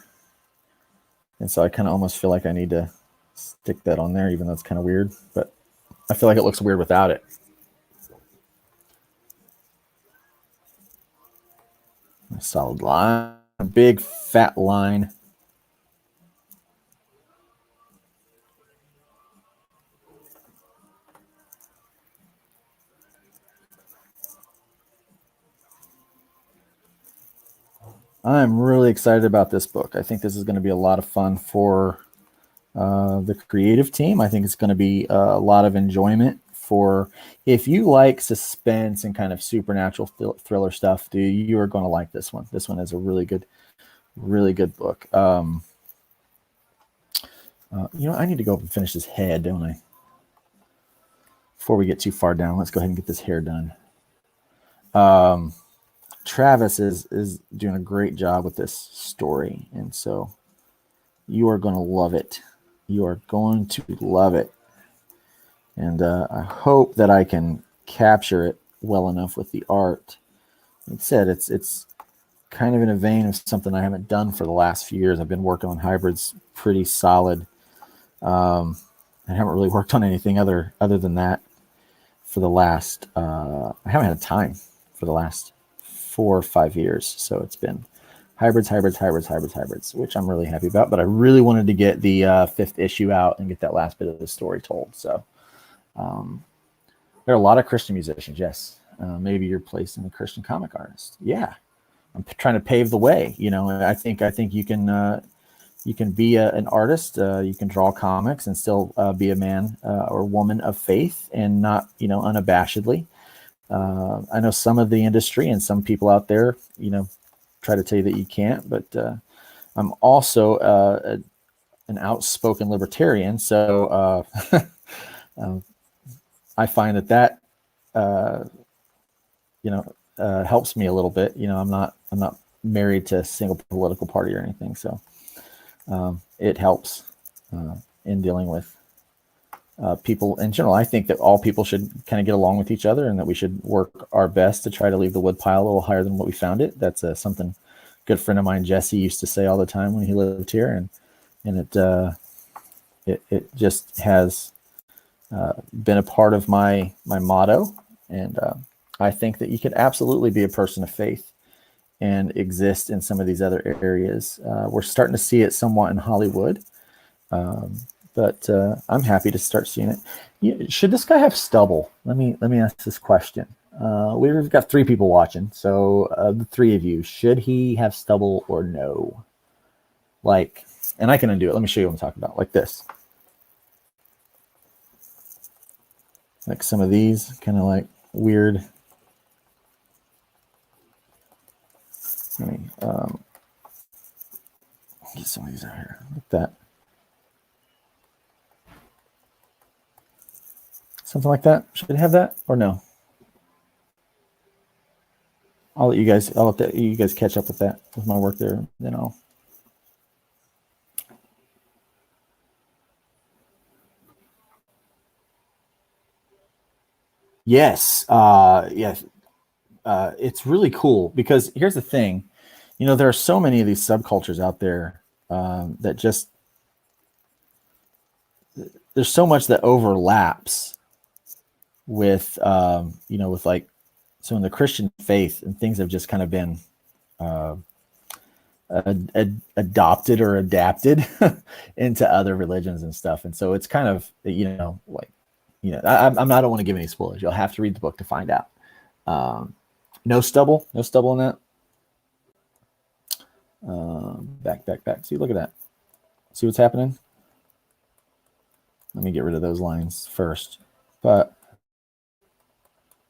And so I kind of almost feel like I need to stick that on there, even though it's kind of weird. But I feel like it looks weird without it. A solid line, a big fat line. I'm really excited about this book. I think this is going to be a lot of fun for the creative team. I think it's going to be a lot of enjoyment for if you like suspense and kind of supernatural thriller stuff. You are going to like this one. This one is a really good book. I need to go up and finish this head, don't I? Before we get too far down, let's go ahead and get this hair done. Travis is doing a great job with this story, and so you are going to love it. You are going to love it. And I hope that I can capture it well enough with the art. Like I said, it's kind of in a vein of something I haven't done for the last few years. I've been working on hybrids pretty solid. I haven't really worked on anything other than that for the last, I haven't had time for the last 4 or 5 years. So it's been hybrids, which I'm really happy about. But I really wanted to get the 5th issue out and get that last bit of the story told. So there are a lot of Christian musicians. Yes. Maybe you're placed in the Christian comic artist. Yeah. I'm trying to pave the way. I think you can be an artist. You can draw comics and still be a man or woman of faith and not, unabashedly. I know some of the industry and some people out there, try to tell you that you can't, but I'm also an outspoken libertarian. So I find that helps me a little bit. I'm not married to a single political party or anything. So it helps in dealing with people in general. I think that all people should kind of get along with each other and that we should work our best to try to leave the wood pile a little higher than what we found it. That's something a good friend of mine, Jesse, used to say all the time when he lived here. And it just has been a part of my motto. And I think that you could absolutely be a person of faith and exist in some of these other areas. We're starting to see it somewhat in Hollywood. But I'm happy to start seeing it. Should this guy have stubble? Let me ask this question. We've got 3 people watching, so the 3 of you, should he have stubble or no? And I can undo it. Let me show you what I'm talking about. Like this. Like some of these, kind of like weird. Let me get some of these out here. Like that. Something like that. Should it have that or no? I'll let you guys catch up with that, with my work there. Then I'll. Yes. Yes. It's really cool because here's the thing, there are so many of these subcultures out there that just, there's so much that overlaps with, with like, so in the Christian faith and things have just kind of been adopted or adapted into other religions and stuff. And so it's kind of, I don't want to give any spoilers. You'll have to read the book to find out. No stubble in that. Back. See, look at that. See what's happening? Let me get rid of those lines first. But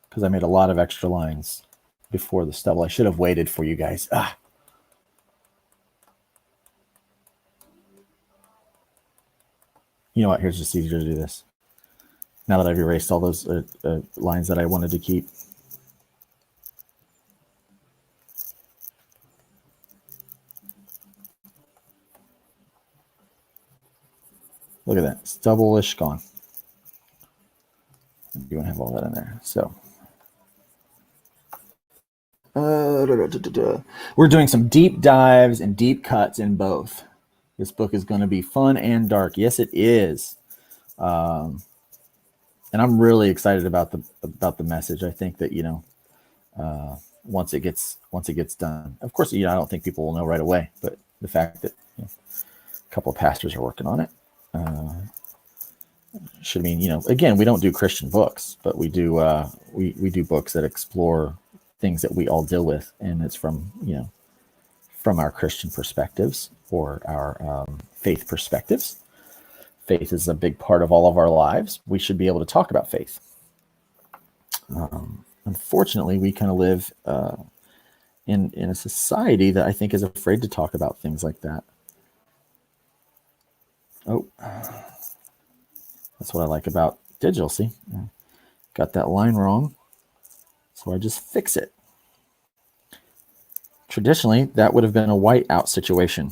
because I made a lot of extra lines before the stubble. I should have waited for you guys. You know what? Here's just easier to do this. Now that I've erased all those lines that I wanted to keep. Look at that. Stubble-ish gone. You want to have all that in there. So we're doing some deep dives and deep cuts in both. This book is going to be fun and dark. Yes, it is. And I'm really excited about the message. I think that, once it gets done, of course, I don't think people will know right away, but the fact that a couple of pastors are working on it should mean, again, we don't do Christian books, but we do we do books that explore things that we all deal with, and it's from from our Christian perspectives or our faith perspectives. Faith is a big part of all of our lives. We should be able to talk about faith. Unfortunately, we kind of live in a society that I think is afraid to talk about things like that. Oh, that's what I like about digital. See, got that line wrong, so I just fix it. Traditionally, that would have been a whiteout situation,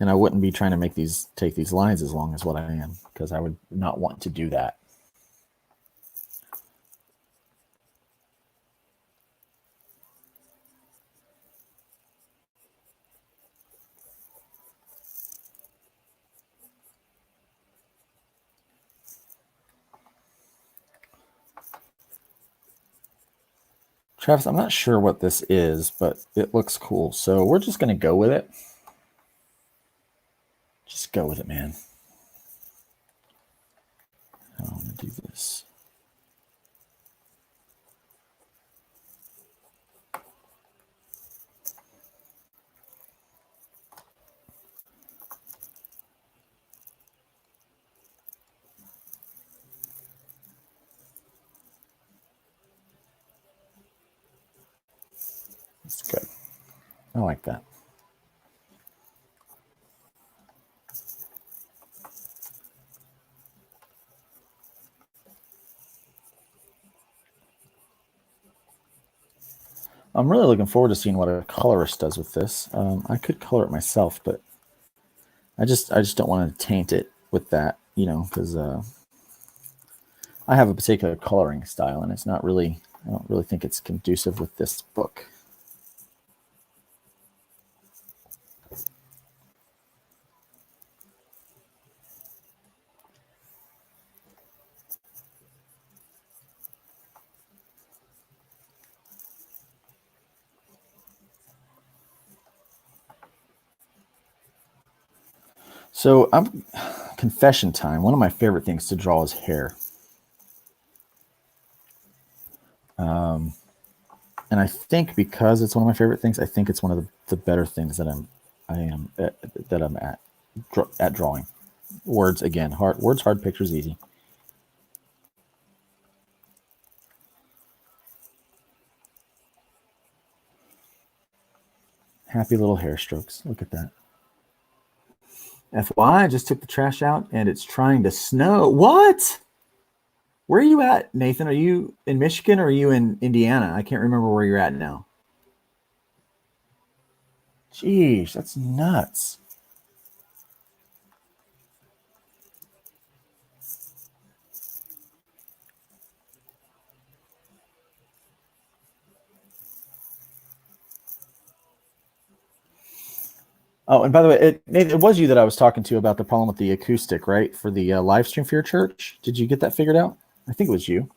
and I wouldn't be trying to take these lines as long as what I am, because I would not want to do that. Travis, I'm not sure what this is, but it looks cool. So we're just going to go with it. Just go with it, man. I want to do this. That's good. I like that. I'm really looking forward to seeing what a colorist does with this. I could color it myself, but I just don't want to taint it with that, you know, because I have a particular coloring style, and it's not really, I don't really think it's conducive with this book. So confession time. One of my favorite things to draw is hair. And I think because it's one of my favorite things, I think it's one of the better things that I'm at drawing. Words again, hard, pictures easy. Happy little hair strokes. Look at that. FY, I just took the trash out and it's trying to snow. What? Where are you at, Nathan? Are you in Michigan or are you in Indiana? I can't remember where you're at now. Jeez, that's nuts. Oh, and by the way, it was you that I was talking to about the problem with the acoustic, right? For the live stream for your church. Did you get that figured out? I think it was you.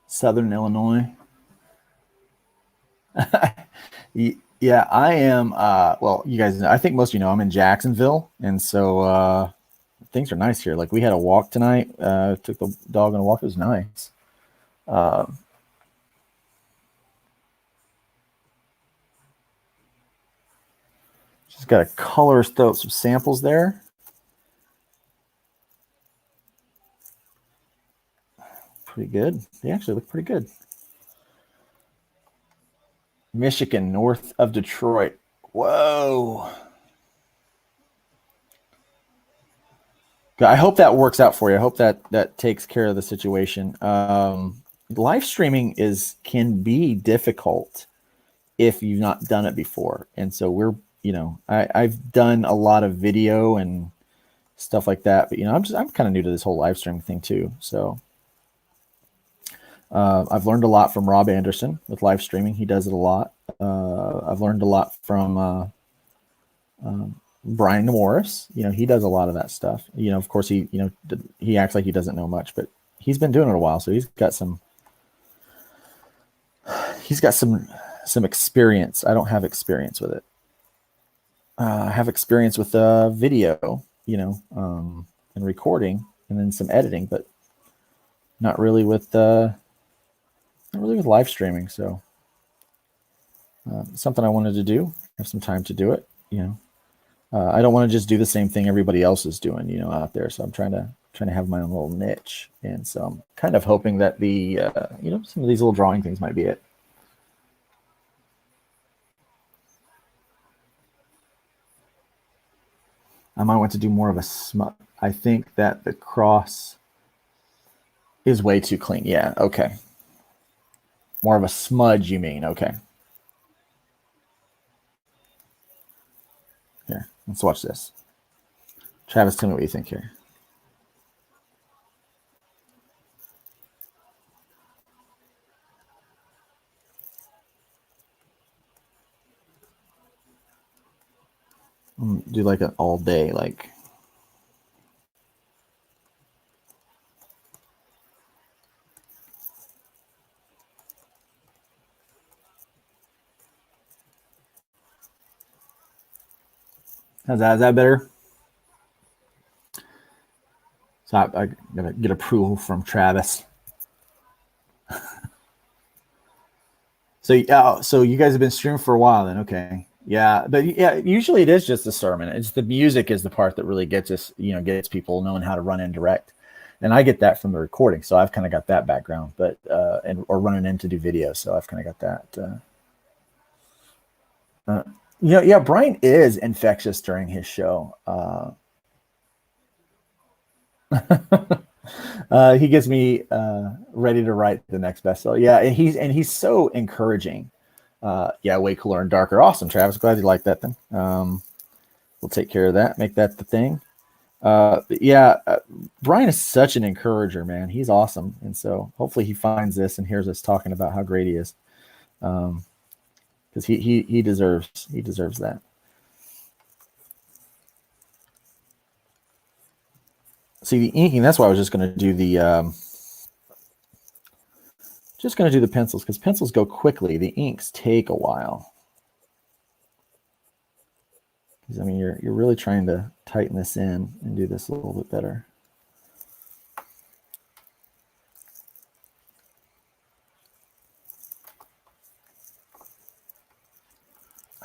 Southern Illinois. Yeah, I am. Well, you guys know, I think most of you know I'm in Jacksonville, and so things are nice here. Like we had a walk tonight. Took the dog on a walk. It was nice. Just got to color throw some samples there. Pretty good. They actually look pretty good. Michigan, north of Detroit. Whoa. I hope that works out for you. I hope that takes care of the situation. Live streaming can be difficult if you've not done it before. And so I've done a lot of video and stuff like that, but I'm kind of new to this whole live streaming thing too. So I've learned a lot from Rob Anderson with live streaming. He does it a lot. I've learned a lot from Brian Morris. He does a lot of that stuff. Of course, he acts like he doesn't know much, but he's been doing it a while, so he's got some he's got some experience. I don't have experience with it. I have experience with video, and recording, and then some editing, but not really with live streaming. So something I wanted to do. Have some time to do it. I don't want to just do the same thing everybody else is doing, out there. So I'm trying to have my own little niche, and so I'm kind of hoping that the some of these little drawing things might be it. I might want to do more of a smut. I think that the cross is way too clean. Yeah, okay. More of a smudge, you mean? Okay. Here, let's watch this. Travis, tell me what you think here. Do like an all day, like. How's that? Is that better? So I gotta get approval from Travis. So you guys have been streaming for a while then, okay. Yeah, but yeah, usually it is just the sermon. It's the music is the part that really gets us, gets people knowing how to run in direct. And I get that from the recording, so I've kind of got that background, but or running in to do video, so I've kind of got that. Yeah, Brian is infectious during his show. He gets me ready to write the next bestseller. Yeah, and he's so encouraging. Yeah, way cooler and darker. Awesome, Travis. Glad you like that then. We'll take care of that. Make that the thing. Brian is such an encourager, man. He's awesome, and so hopefully he finds this and hears us talking about how great he is, because he deserves that. See, the inking, that's why I was just going to do the pencils, because pencils go quickly. The inks take a while. Because I mean, you're really trying to tighten this in and do this a little bit better.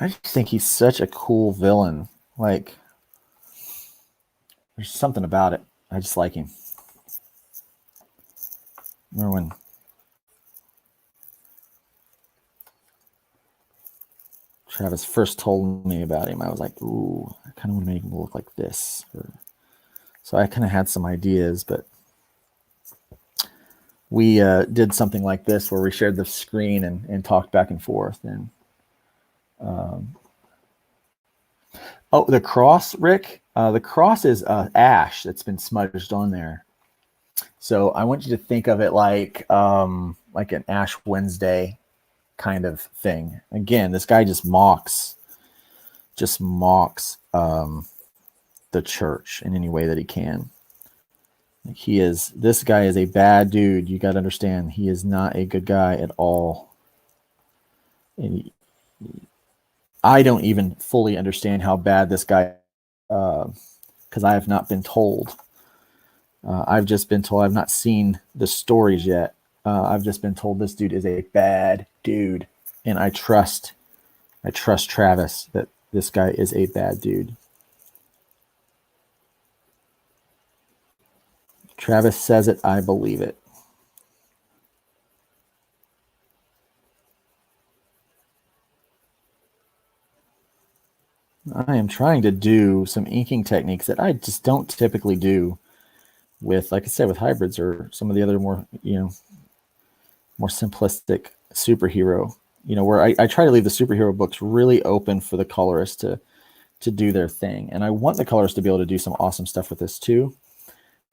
I just think he's such a cool villain. Like, there's something about it. I just like him. Remember when Travis first told me about him, I was like, ooh, I kind of want to make him look like this. So I kind of had some ideas, but we did something like this where we shared the screen and talked back and forth. And oh, the cross, Rick. The cross is ash that's been smudged on there. So I want you to think of it like an Ash Wednesday kind of thing. Again, this guy just mocks the church in any way that he can. This guy is a bad dude. You got to understand, he is not a good guy at all. And I don't even fully understand how bad this guy, because I have not been told. I've just been told. I've not seen the stories yet. I've just been told this dude is a bad dude, and I trust Travis that this guy is a bad dude. Travis says it, I believe it. I am trying to do some inking techniques that I just don't typically do with, like I said, with hybrids or some of the other more, more simplistic superhero, where I try to leave the superhero books really open for the colorist to do their thing. And I want the colorist to be able to do some awesome stuff with this too.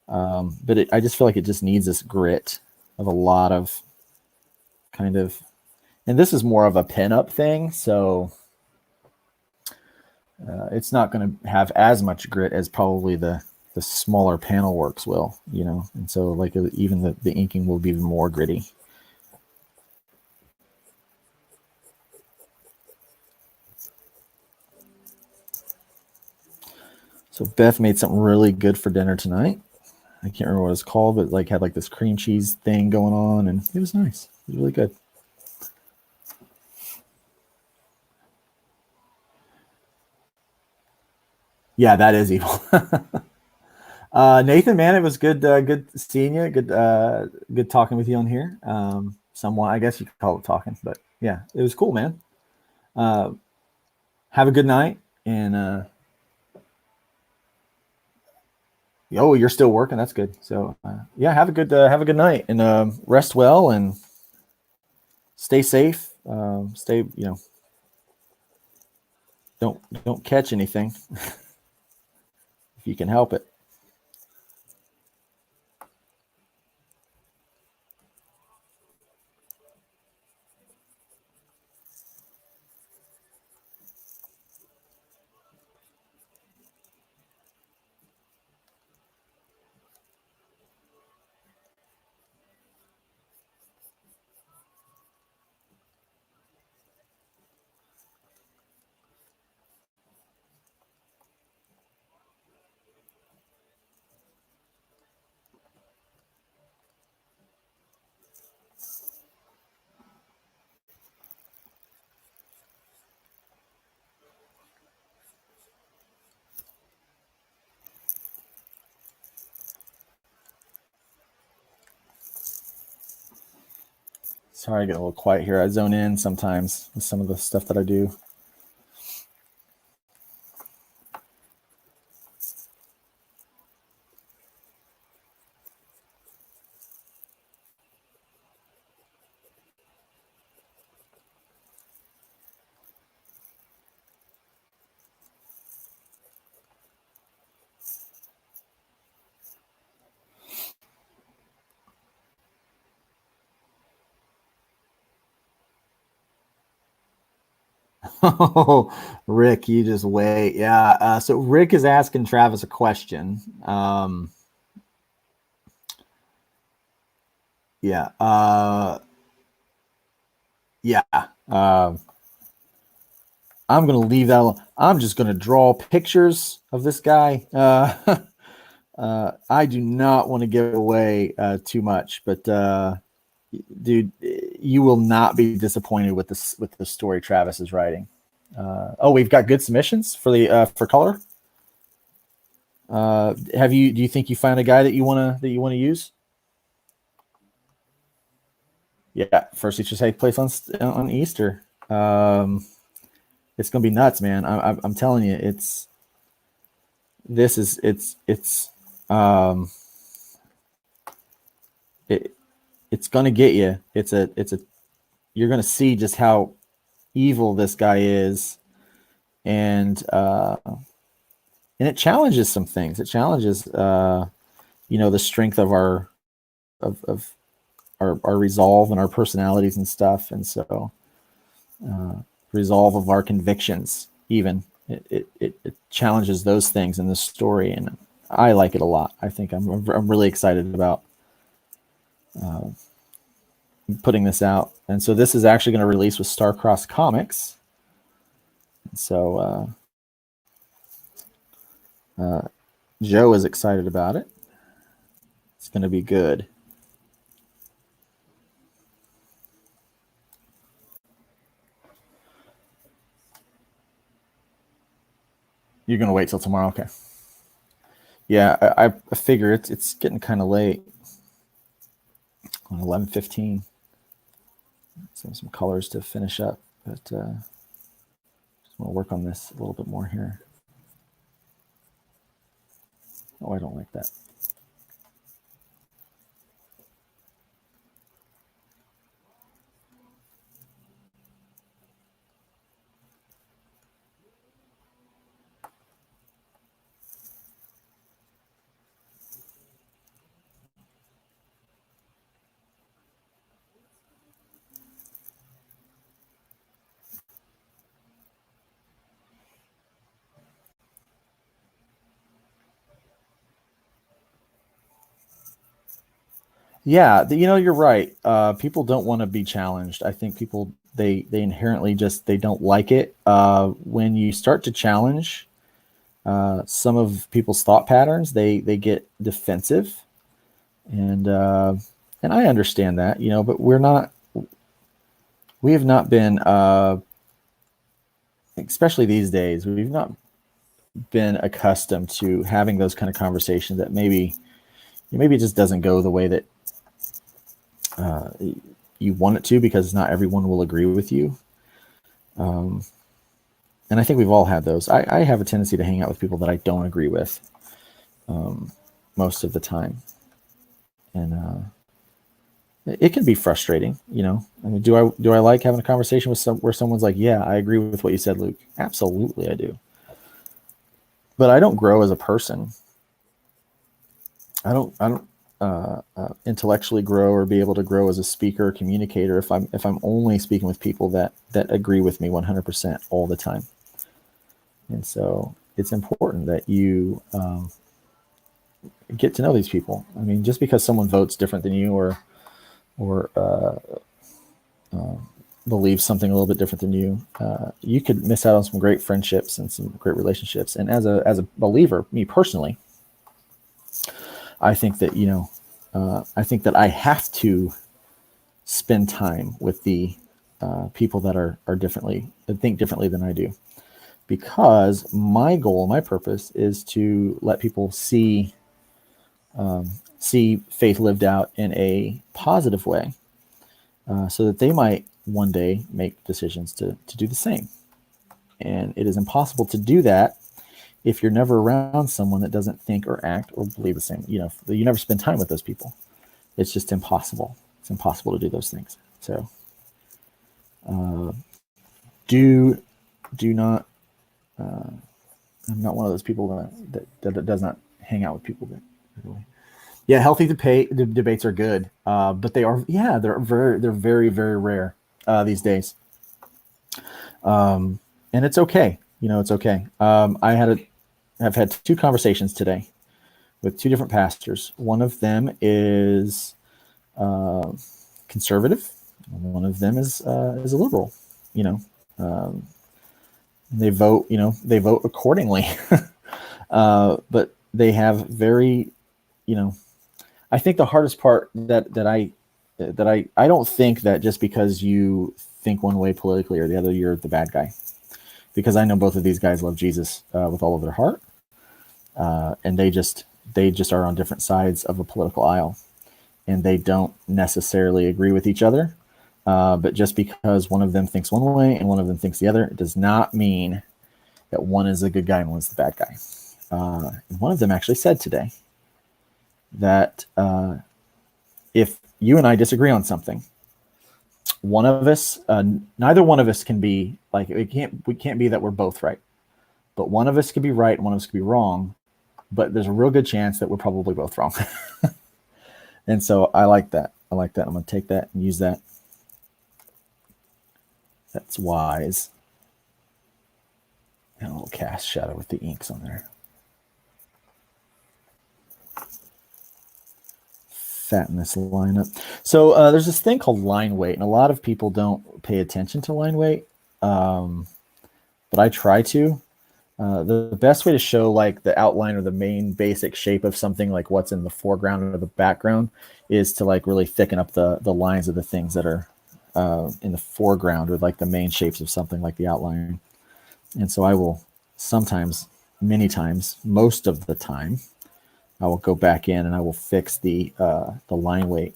But I just feel like it just needs this grit of a lot of kind of, and this is more of a pinup thing. So it's not going to have as much grit as probably the smaller panel works will, and so like even the inking will be more gritty. So Beth made something really good for dinner tonight. I can't remember what it's called, but like had like this cream cheese thing going on, and it was nice. It was really good. Yeah, that is evil. Nathan, man, it was good. Good seeing you. Good talking with you on here. Somewhat, I guess you could call it talking, but yeah, it was cool, man. Have a good night, and oh, you're still working. That's good. So yeah, have a good night, and rest well, and stay safe. Stay, don't catch anything if you can help it. Sorry, I get a little quiet here. I zone in sometimes with some of the stuff that I do. Oh, Rick, you just wait. Yeah. So Rick is asking Travis a question. Yeah. Yeah. I'm going to leave that alone. I'm just going to draw pictures of this guy. I do not want to give away too much, but dude, you will not be disappointed with the story Travis is writing. Oh, we've got good submissions for the for color. Do you think you found a guy that you wanna use? Yeah, first feature take place on Easter. It's gonna be nuts, man. I'm telling you, um, it's gonna get you. You're gonna see just how evil this guy is, and it challenges some things. It challenges the strength of of our resolve and our personalities and stuff, and so resolve of our convictions. Even it challenges those things in this story, and I like it a lot. I think I'm really excited about putting this out, and so this is actually going to release with Starcross Comics. So Joe is excited about it. It's going to be good. You're going to wait till tomorrow? Okay. Yeah, I figure it's getting kind of late. On 11:15. Some colors to finish up, but just want to work on this a little bit more here. Oh, I don't like that. Yeah, you're right. People don't want to be challenged. I think people they inherently just they don't like it. When you start to challenge, some of people's thought patterns, they get defensive, and I understand that, but we have not been, especially these days, we've not been accustomed to having those kind of conversations that maybe it just doesn't go the way that you want it to, because not everyone will agree with you. And I think we've all had those. I have a tendency to hang out with people that I don't agree with most of the time. And it can be frustrating, I mean, do I like having a conversation with where someone's like, yeah, I agree with what you said, Luke. Absolutely, I do. But I don't grow as a person. I don't intellectually grow or be able to grow as a speaker or communicator if I'm only speaking with people that agree with me 100% all the time. And so it's important that you get to know these people. I mean, just because someone votes different than you or believes something a little bit different than you, you could miss out on some great friendships and some great relationships. And as a believer, me personally, I think that I have to spend time with the people that that think differently than I do, because my goal, my purpose is to let people see faith lived out in a positive way, so that they might one day make decisions to do the same. And it is impossible to do that if you're never around someone that doesn't think or act or believe the same. You never spend time with those people. It's just impossible. It's impossible to do those things. So do not, I'm not one of those people that does not hang out with people that really. Yeah, healthy debates are good, but they're very, very rare these days. And it's okay. It's okay. I've had 2 conversations today with 2 different pastors. One of them is conservative. One of them is a liberal. They vote. They vote accordingly. But they have very, I think the hardest part that I don't think that just because you think one way politically or the other, you're the bad guy. Because I know both of these guys love Jesus with all of their heart, and they just are on different sides of a political aisle, and they don't necessarily agree with each other. But just because one of them thinks one way and one of them thinks the other, it does not mean that one is a good guy and one's the bad guy. And one of them actually said today that if you and I disagree on something, one of us, neither one of us can be like, we can't be that we're both right, but one of us could be right and one of us could be wrong, but there's a real good chance that we're probably both wrong. And so I like that. I'm going to take that and use that. That's wise. And a little cast shadow with the inks on there. Fatten this line up. So there's this thing called line weight, and a lot of people don't pay attention to line weight, but I try to. The best way to show like the outline or the main basic shape of something, like what's in the foreground or the background, is to like really thicken up the lines of the things that are in the foreground, or like the main shapes of something, like the outline. And so I will sometimes, many times, most of the time, I will go back in and I will fix the line weight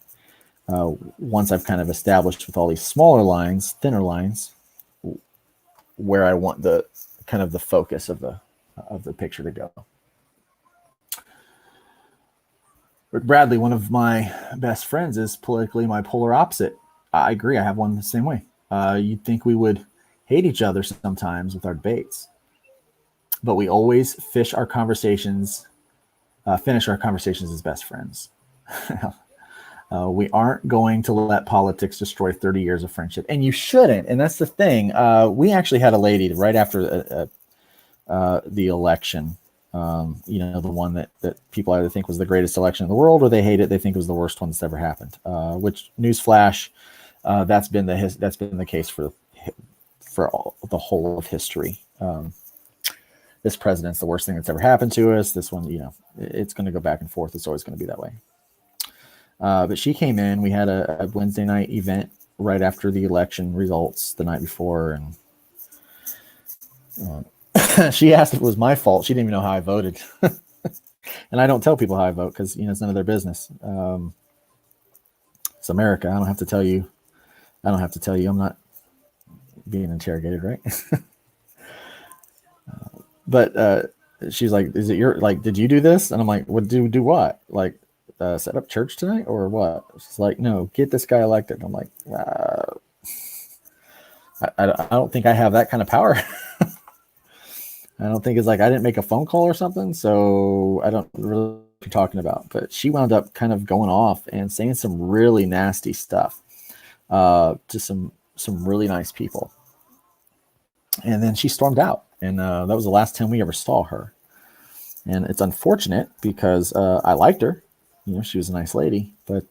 once I've kind of established with all these smaller lines, thinner lines, where I want the kind of the focus of the picture to go. Rick Bradley, one of my best friends, is politically my polar opposite. I agree. I have one the same way. You'd think we would hate each other sometimes with our debates, but we always finish our conversations as best friends. We aren't going to let politics destroy 30 years of friendship, and you shouldn't. And that's the thing. We actually had a lady right after the election, the one that people either think was the greatest election in the world, or they hate it. They think it was the worst one that's ever happened. Which, newsflash, that's been the case for the whole of history. this president's the worst thing that's ever happened to us. This one, you know, it's going to go back and forth. It's always going to be that way. But she came in. We had a Wednesday night event right after the election results the night before, and she asked if it was my fault. She didn't even know how I voted. And I don't tell people how I vote because, you know, it's none of their business. It's America. I don't have to tell you. I'm not being interrogated, right? But she's like, "Is it your, like, did you do this?" And I'm like, "What do what? Like, set up church tonight or what?" She's like, "No, get this guy elected." And I'm like, I don't think I have that kind of power. I don't think it's like I didn't make a phone call or something, so I don't really know what you're talking about. But she wound up kind of going off and saying some really nasty stuff to some really nice people. And then she stormed out, and that was the last time we ever saw her. And it's unfortunate because I liked her. You know, she was a nice lady, but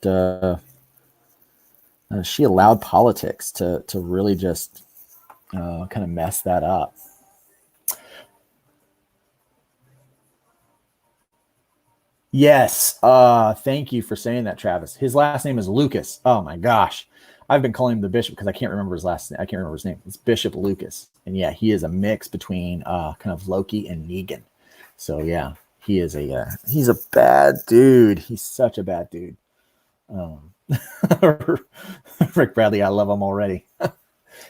she allowed politics to really just kind of mess that up. Yes. Thank you for saying that, Travis. His last name is Lucas. Oh my gosh. I've been calling him the bishop because I can't remember his last name. I can't remember his name. It's Bishop Lucas. And yeah, he is a mix between kind of Loki and Negan. So yeah, he's a bad dude. He's such a bad dude. Um, Rick Bradley, I love him already.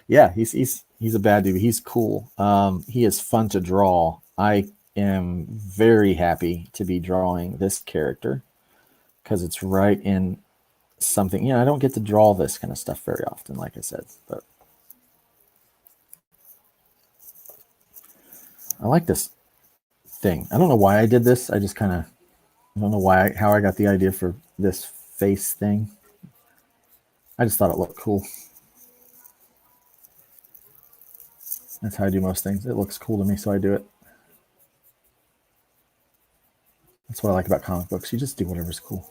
Yeah, he's a bad dude. He's cool. He is fun to draw. I am very happy to be drawing this character because it's right in something. You know, I don't get to draw this kind of stuff very often, like I said, but I like this thing. I don't know why I did this. I just kind of, I don't know how I got the idea for this face thing. I just thought it looked cool. That's how I do most things. It looks cool to me, so I do it. That's what I like about comic books. You just do whatever's cool.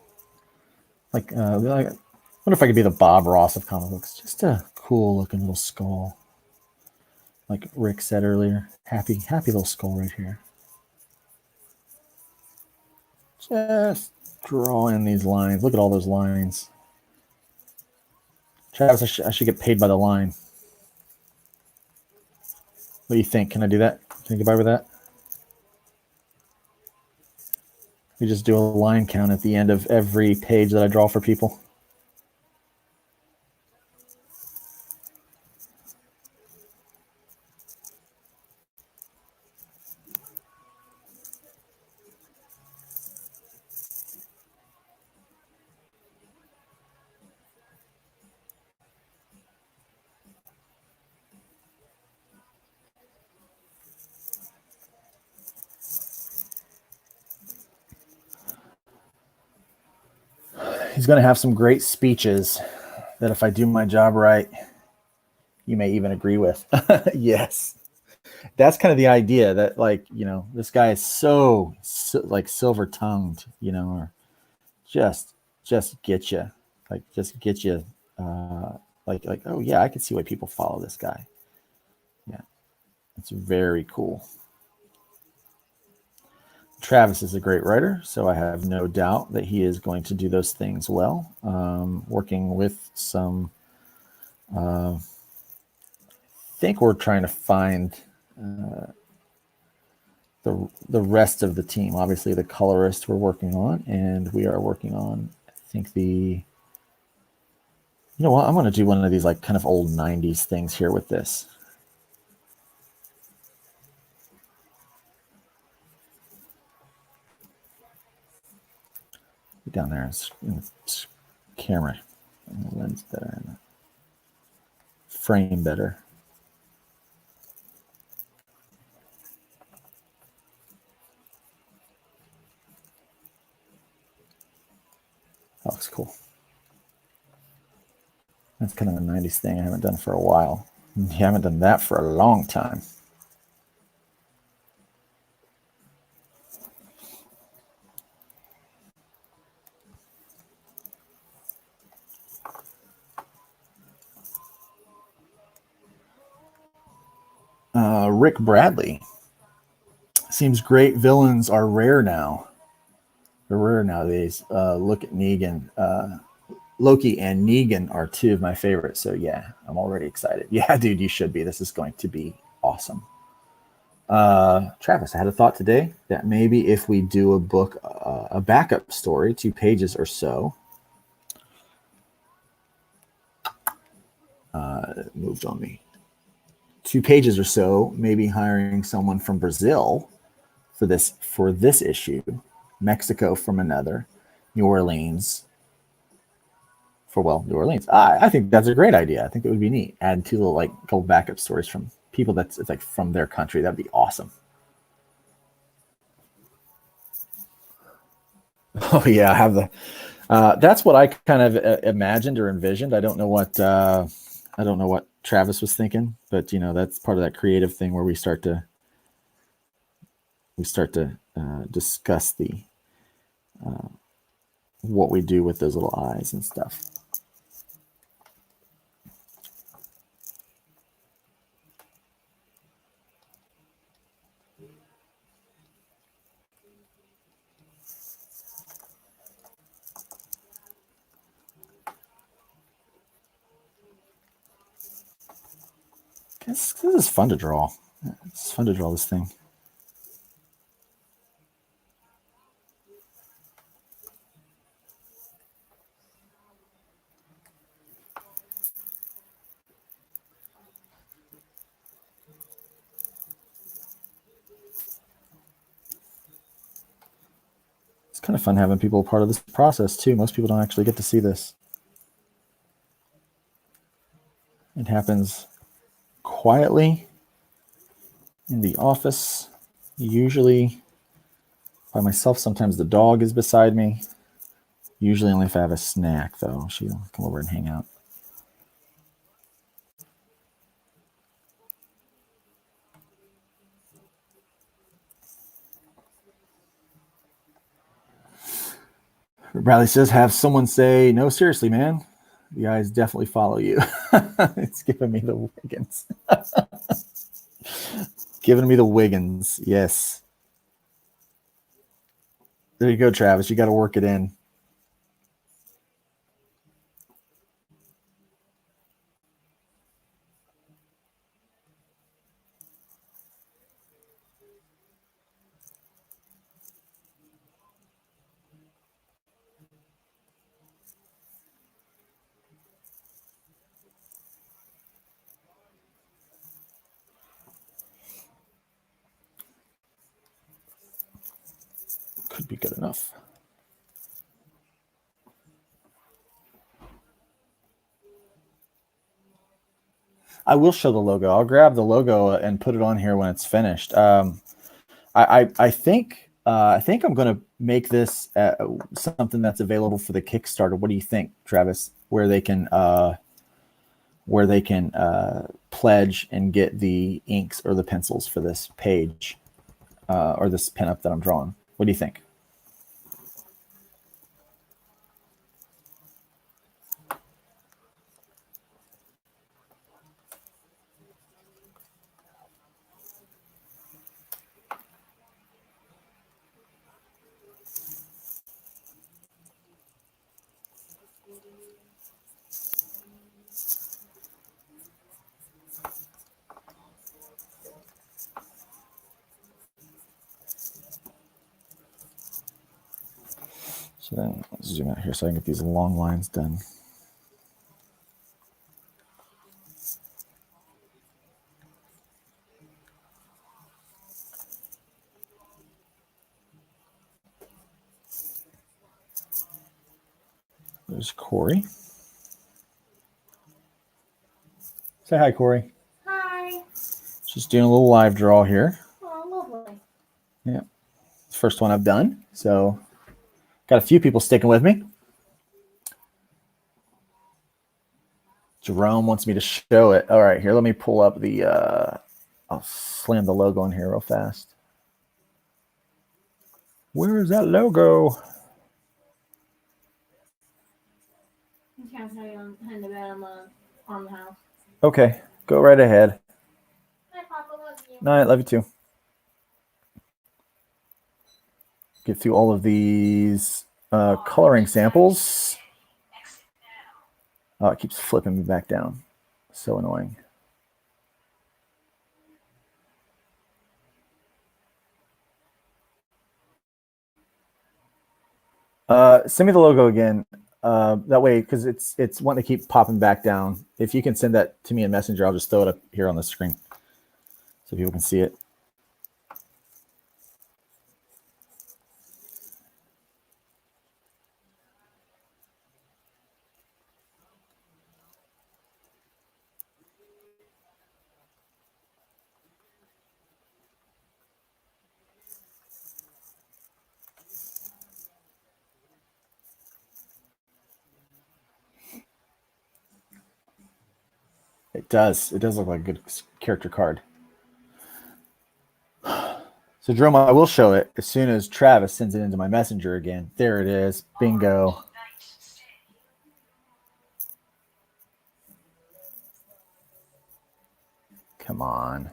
Like, I wonder if I could be the Bob Ross of comic books. Just a cool looking little skull. Like Rick said earlier. Happy little skull right here. Just draw in these lines. Look at all those lines. Travis, I should get paid by the line. What do you think? Can I do that? Can I get by with that? We just do a line count at the end of every page that I draw for people. He's going to have some great speeches that if I do my job right, you may even agree with. Yes. That's kind of the idea that, like, you know, this guy is so like silver tongued, you know, or just get you, like, just get you, like, oh yeah, I can see why people follow this guy. Yeah. It's very cool. Travis is a great writer, so I have no doubt that he is going to do those things well. Working with some, I think we're trying to find the rest of the team. Obviously, the colorist we're working on, and we are working on, I think, you know what? I'm going to do one of these like kind of old 90s things here with this. Down there in the camera, and the lens better, and the frame better. That looks cool. That's kind of a 90s thing I haven't done for a while. You haven't done that for a long time. Rick Bradley. seems great villains are rare now. They're rare nowadays. Look at Negan. Loki and Negan are two of my favorites. So yeah, I'm already excited. Yeah, dude, you should be. This is going to be awesome. Travis, I had a thought today that maybe if we do a book, a backup story, 2 pages or so. It moved on me. 2 pages or so, maybe hiring someone from Brazil for this issue, Mexico from another, New Orleans. New Orleans. I think that's a great idea. I think it would be neat. Add 2 little couple backup stories from people that's like from their country. That'd be awesome. Oh yeah, I have the. That's what I kind of imagined or envisioned. I don't know what Travis was thinking, but that's part of that creative thing where we start to discuss the what we do with those little eyes and stuff. This is fun to draw. It's fun to draw this thing. It's kind of fun having people part of this process too. Most people don't actually get to see this. It happens quietly in the office, usually by myself. Sometimes the dog is beside me. Usually only if I have a snack, though. She'll come over and hang out. Bradley says, have someone say, no, seriously, man. The eyes definitely follow you. It's giving me the Wiggins. Giving me the Wiggins. Yes. There you go, Travis. You got to work it in. Could be good enough. I will show the logo. I'll grab the logo and put it on here when it's finished. I think I'm going to make this something that's available for the Kickstarter. What do you think, Travis? Where they can pledge and get the inks or the pencils for this page or this pinup that I'm drawing. What do you think? So then let's zoom out here so I can get these long lines done. There's Corey. Say hi, Corey. Hi. Just doing a little live draw here. Oh, lovely. Yeah. First one I've done. So got a few people sticking with me. Jerome wants me to show it. All right, here, let me pull up the, I'll slam the logo in here real fast. Where is that logo? You can't tell you on the bed on the house. Okay, go right ahead. Hi, Papa, love you. Night, love you too. get through all of these coloring samples. Oh, it keeps flipping me back down. So annoying. Send me the logo again. That way, because it's wanting to keep popping back down. If you can send that to me in Messenger, I'll just throw it up here on the screen so people can see it. It does. It does look like a good character card. So, Jerome, I will show it as soon as Travis sends it into my Messenger again. There it is. Bingo. Come on.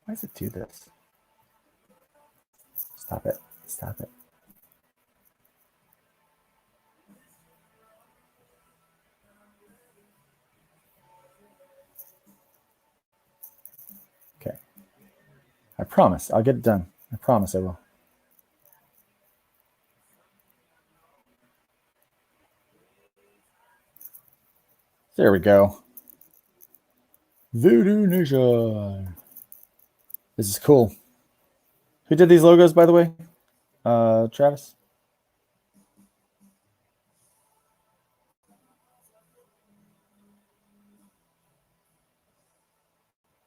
Why does it do this? Stop it. Stop it. Okay. I promise. I'll get it done. I promise I will. There we go. Voodoo Nation. This is cool. Who did these logos, by the way? Travis?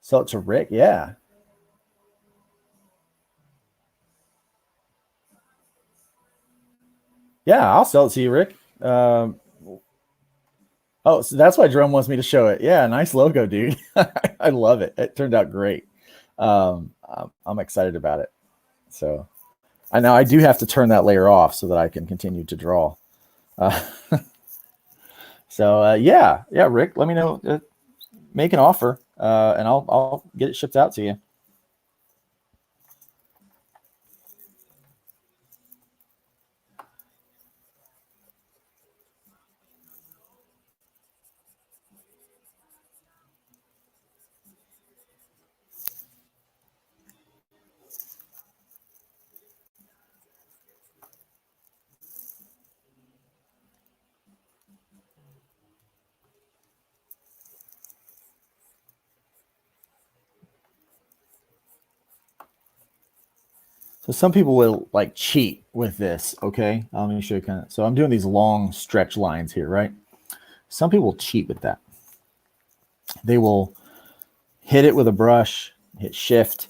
Sell it to Rick? Yeah. Yeah, I'll sell it to you, Rick. Oh, so that's why Jerome wants me to show it. Yeah, nice logo, dude. I love it. It turned out great. I'm excited about it. So I know I do have to turn that layer off so that I can continue to draw. Yeah, Rick, let me know. Make an offer, and I'll get it shipped out to you. So some people will like cheat with this. Okay, let me show you kind of. So I'm doing these long stretch lines here, right? Some people cheat with that. They will hit it with a brush, hit shift,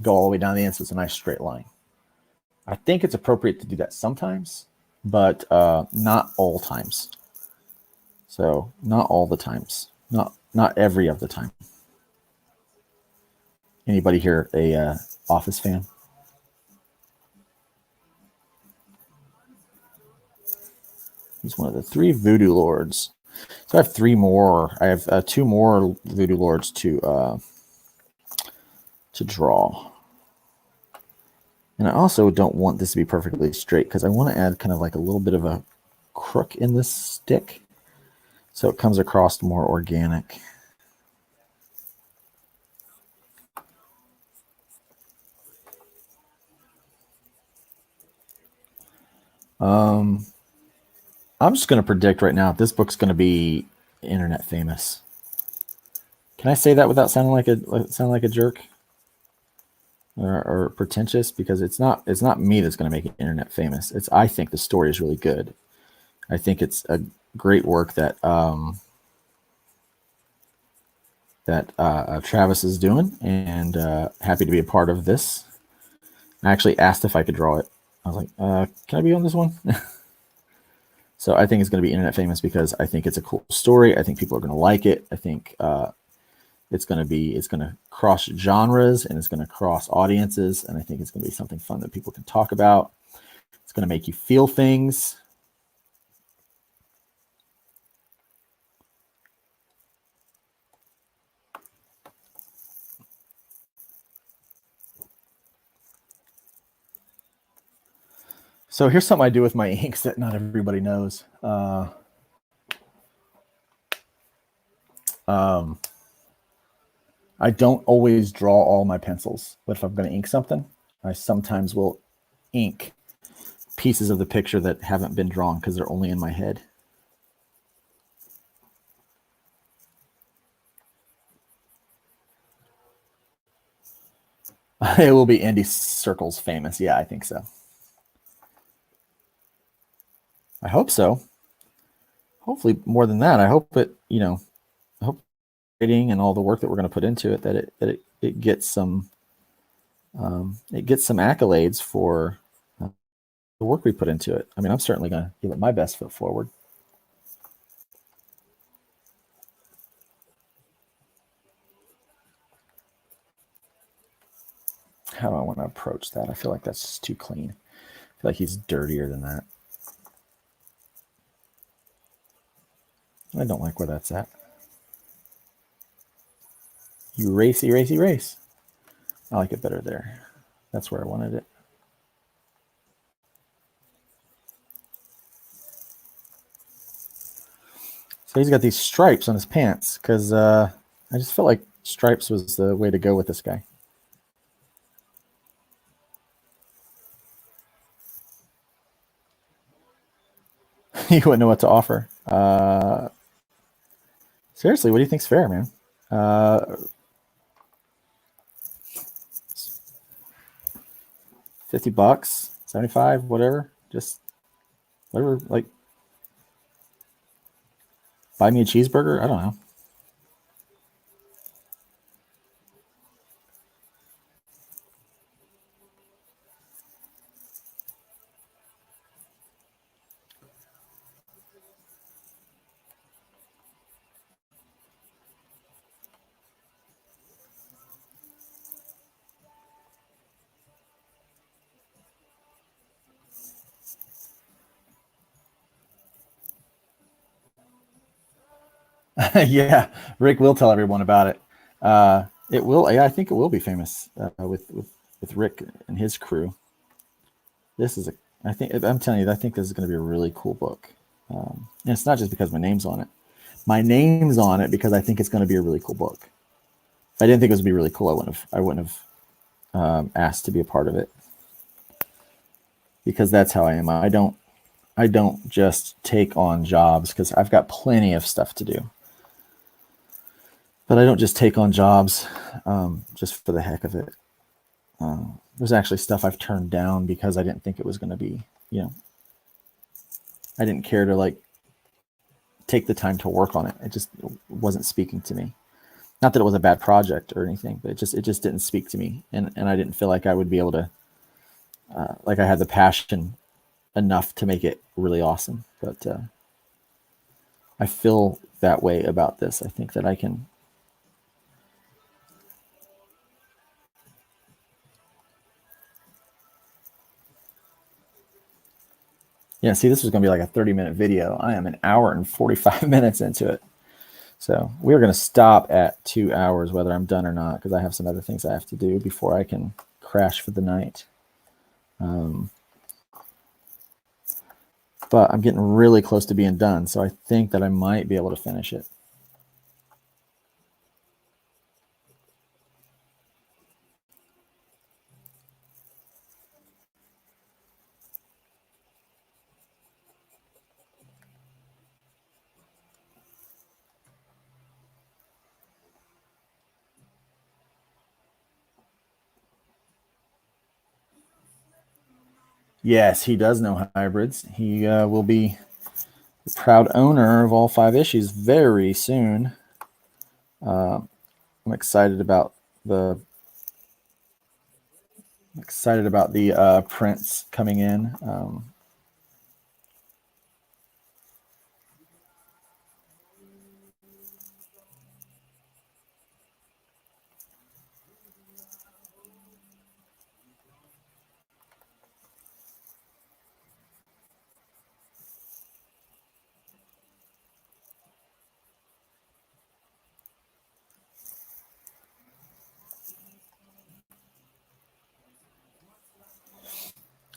go all the way down the end, so it's a nice straight line. I think it's appropriate to do that sometimes, but not all times. So not all the times, not every of the time. Anybody here a Office fan? He's one of the 3 Voodoo Lords. So I have 3 more. I have 2 more Voodoo Lords to draw. And I also don't want this to be perfectly straight because I want to add kind of like a little bit of a crook in this stick so it comes across more organic. I'm just going to predict right now this book's going to be internet famous. Can I say that without sounding like a jerk or pretentious? Because it's not me that's going to make it internet famous. I think the story is really good. I think it's a great work that Travis is doing, and happy to be a part of this. I actually asked if I could draw it. I was like, can I be on this one? So I think it's going to be internet famous because I think it's a cool story. I think people are going to like it. I think it's going to cross genres and it's going to cross audiences. And I think it's going to be something fun that people can talk about. It's going to make you feel things. So here's something I do with my inks that not everybody knows. I don't always draw all my pencils, but if I'm going to ink something, I sometimes will ink pieces of the picture that haven't been drawn because they're only in my head. It will be Andy Circles famous. Yeah, I think so. I hope so. Hopefully more than that. I hope it, I hope writing and all the work that we're going to put into it, that it gets some accolades for the work we put into it. I mean, I'm certainly going to give it my best foot forward. How do I want to approach that? I feel like that's just too clean. I feel like he's dirtier than that. I don't like where that's at. You race, erase, erase. I like it better there. That's where I wanted it. So he's got these stripes on his pants because I just felt like stripes was the way to go with this guy. You wouldn't know what to offer. Seriously, what do you think's fair, man? $50, 75, whatever. Just whatever, like buy me a cheeseburger. I don't know. Yeah, Rick will tell everyone about it. It will. Yeah, I think it will be famous with Rick and his crew. This is I'm telling you, I think this is going to be a really cool book. And it's not just because my name's on it. My name's on it because I think it's going to be a really cool book. If I didn't think it was going to be really cool, I wouldn't have asked to be a part of it. Because that's how I am. I don't just take on jobs because I've got plenty of stuff to do. But I don't just take on jobs just for the heck of it. There's actually stuff I've turned down because I didn't think it was going to be, I didn't care to like take the time to work on it. It just wasn't speaking to me. Not that it was a bad project or anything, but it just didn't speak to me, and I didn't feel like I would be able to, like I had the passion enough to make it really awesome. But I feel that way about this. I think that I can. Yeah, see, this was going to be like a 30-minute video. I am an hour and 45 minutes into it. So we're going to stop at 2 hours, whether I'm done or not, because I have some other things I have to do before I can crash for the night. But I'm getting really close to being done, so I think that I might be able to finish it. Yes, he does know hybrids. He will be the proud owner of all 5 issues very soon. I'm excited about the prints coming in.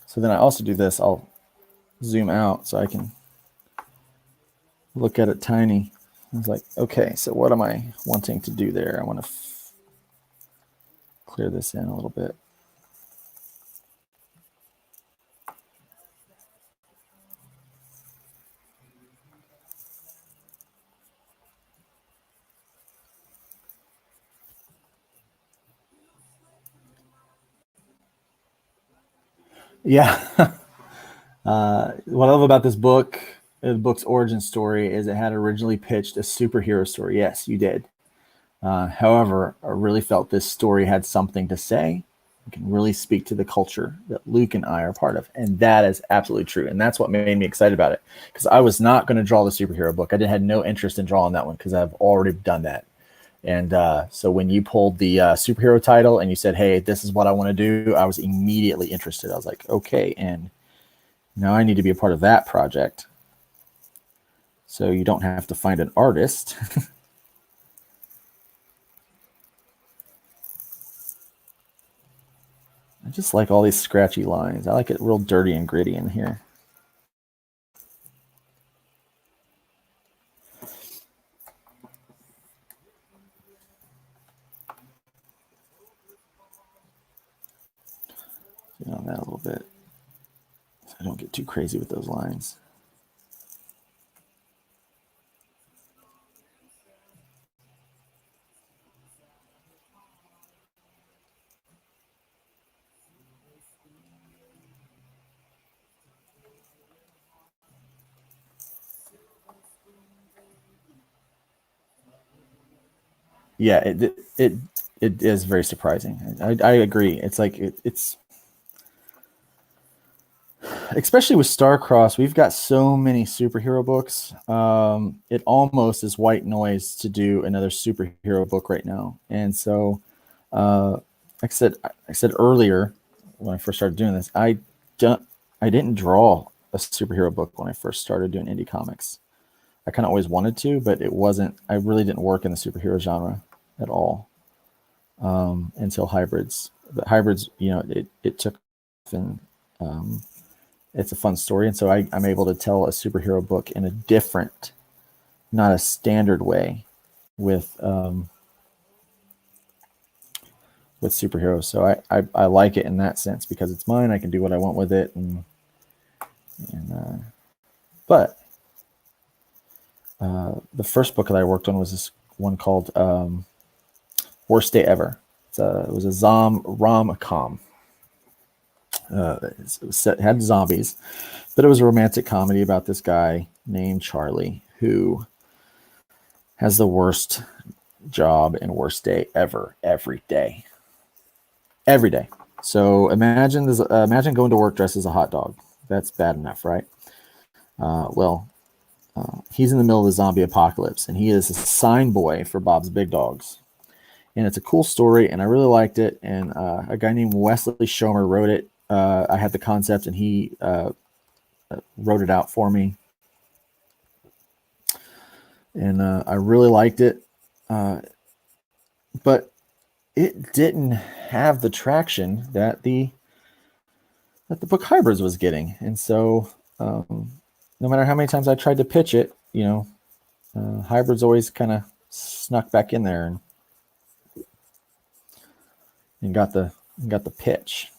So then I also do this. I'll zoom out so I can look at it tiny. I was like, okay, so what am I wanting to do there? I want to clear this in a little bit. Yeah. What I love about this book, the book's origin story, is it had originally pitched a superhero story. Yes, you did. However, I really felt this story had something to say. It can really speak to the culture that Luke and I are part of. And that is absolutely true. And that's what made me excited about it. Because I was not going to draw the superhero book. I had no interest in drawing that one because I've already done that. And so when you pulled the superhero title and you said, hey, this is what I want to do, I was immediately interested. I was like, okay, and now I need to be a part of that project. So you don't have to find an artist. I just like all these scratchy lines. I like it real dirty and gritty in here. On that a little bit. So I don't get too crazy with those lines. Yeah, it is very surprising. I agree. It's like it's especially with Starcross, we've got so many superhero books. It almost is white noise to do another superhero book right now. And so, like I said earlier when I first started doing this, I didn't draw a superhero book when I first started doing indie comics. I kind of always wanted to, but it wasn't. I really didn't work in the superhero genre at all until hybrids. But hybrids, you know, it took off and it's a fun story, and so I'm able to tell a superhero book in a different, not a standard way, with superheroes. So I like it in that sense because it's mine. I can do what I want with it, but the first book that I worked on was this one called Worst Day Ever. It was a rom-com. It had zombies, but it was a romantic comedy about this guy named Charlie who has the worst job and worst day ever every day. So imagine going to work dressed as a hot dog. That's bad enough, right? He's in the middle of the zombie apocalypse, and he is a sign boy for Bob's Big Dogs. And it's a cool story, and I really liked it. And a guy named Wesley Schomer wrote it. I had the concept, and he wrote it out for me. And I really liked it. But it didn't have the traction that the book Hybrids was getting. And so no matter how many times I tried to pitch it, you know, Hybrids always kind of snuck back in there and got the pitch.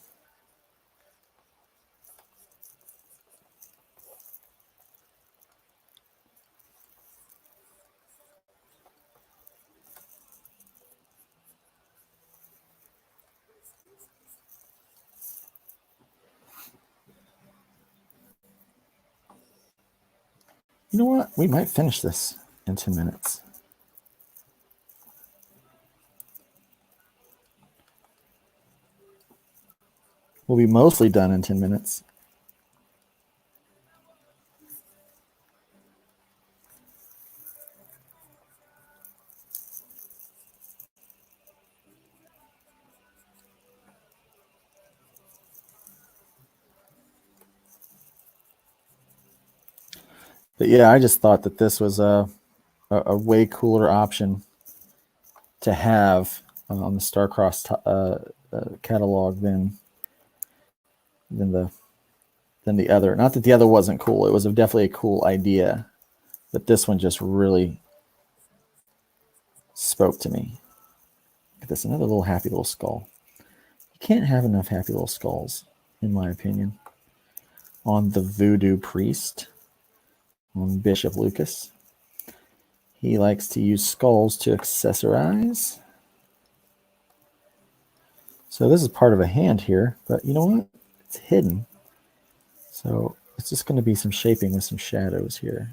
You know what? We might finish this in 10 minutes. We'll be mostly done in 10 minutes. But yeah, I just thought that this was a way cooler option to have on the Starcross catalog than the than the other. Not that the other wasn't cool. It was definitely a cool idea, but this one just really spoke to me. Look at this, another little happy little skull. You can't have enough happy little skulls, in my opinion, on the Voodoo Priest, on Bishop Lucas. He likes to use skulls to accessorize. So this is part of a hand here, but you know what? It's hidden. So it's just going to be some shaping with some shadows here.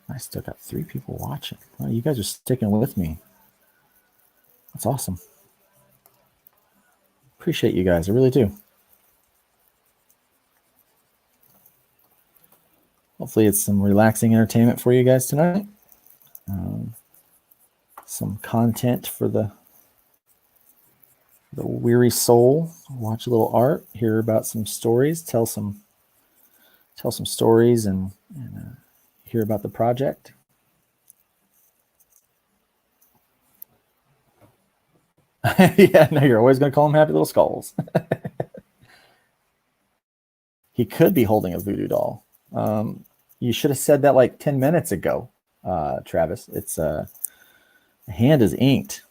I still got 3 people watching. Wow, you guys are sticking with me. That's awesome. Appreciate you guys. I really do. Hopefully it's some relaxing entertainment for you guys tonight. Some content for the weary soul. Watch a little art, hear about some stories, tell some stories, and hear about the project. Yeah, no, you're always going to call them happy little skulls. He could be holding a voodoo doll. You should have said that like 10 minutes ago, Travis. It's the hand is inked.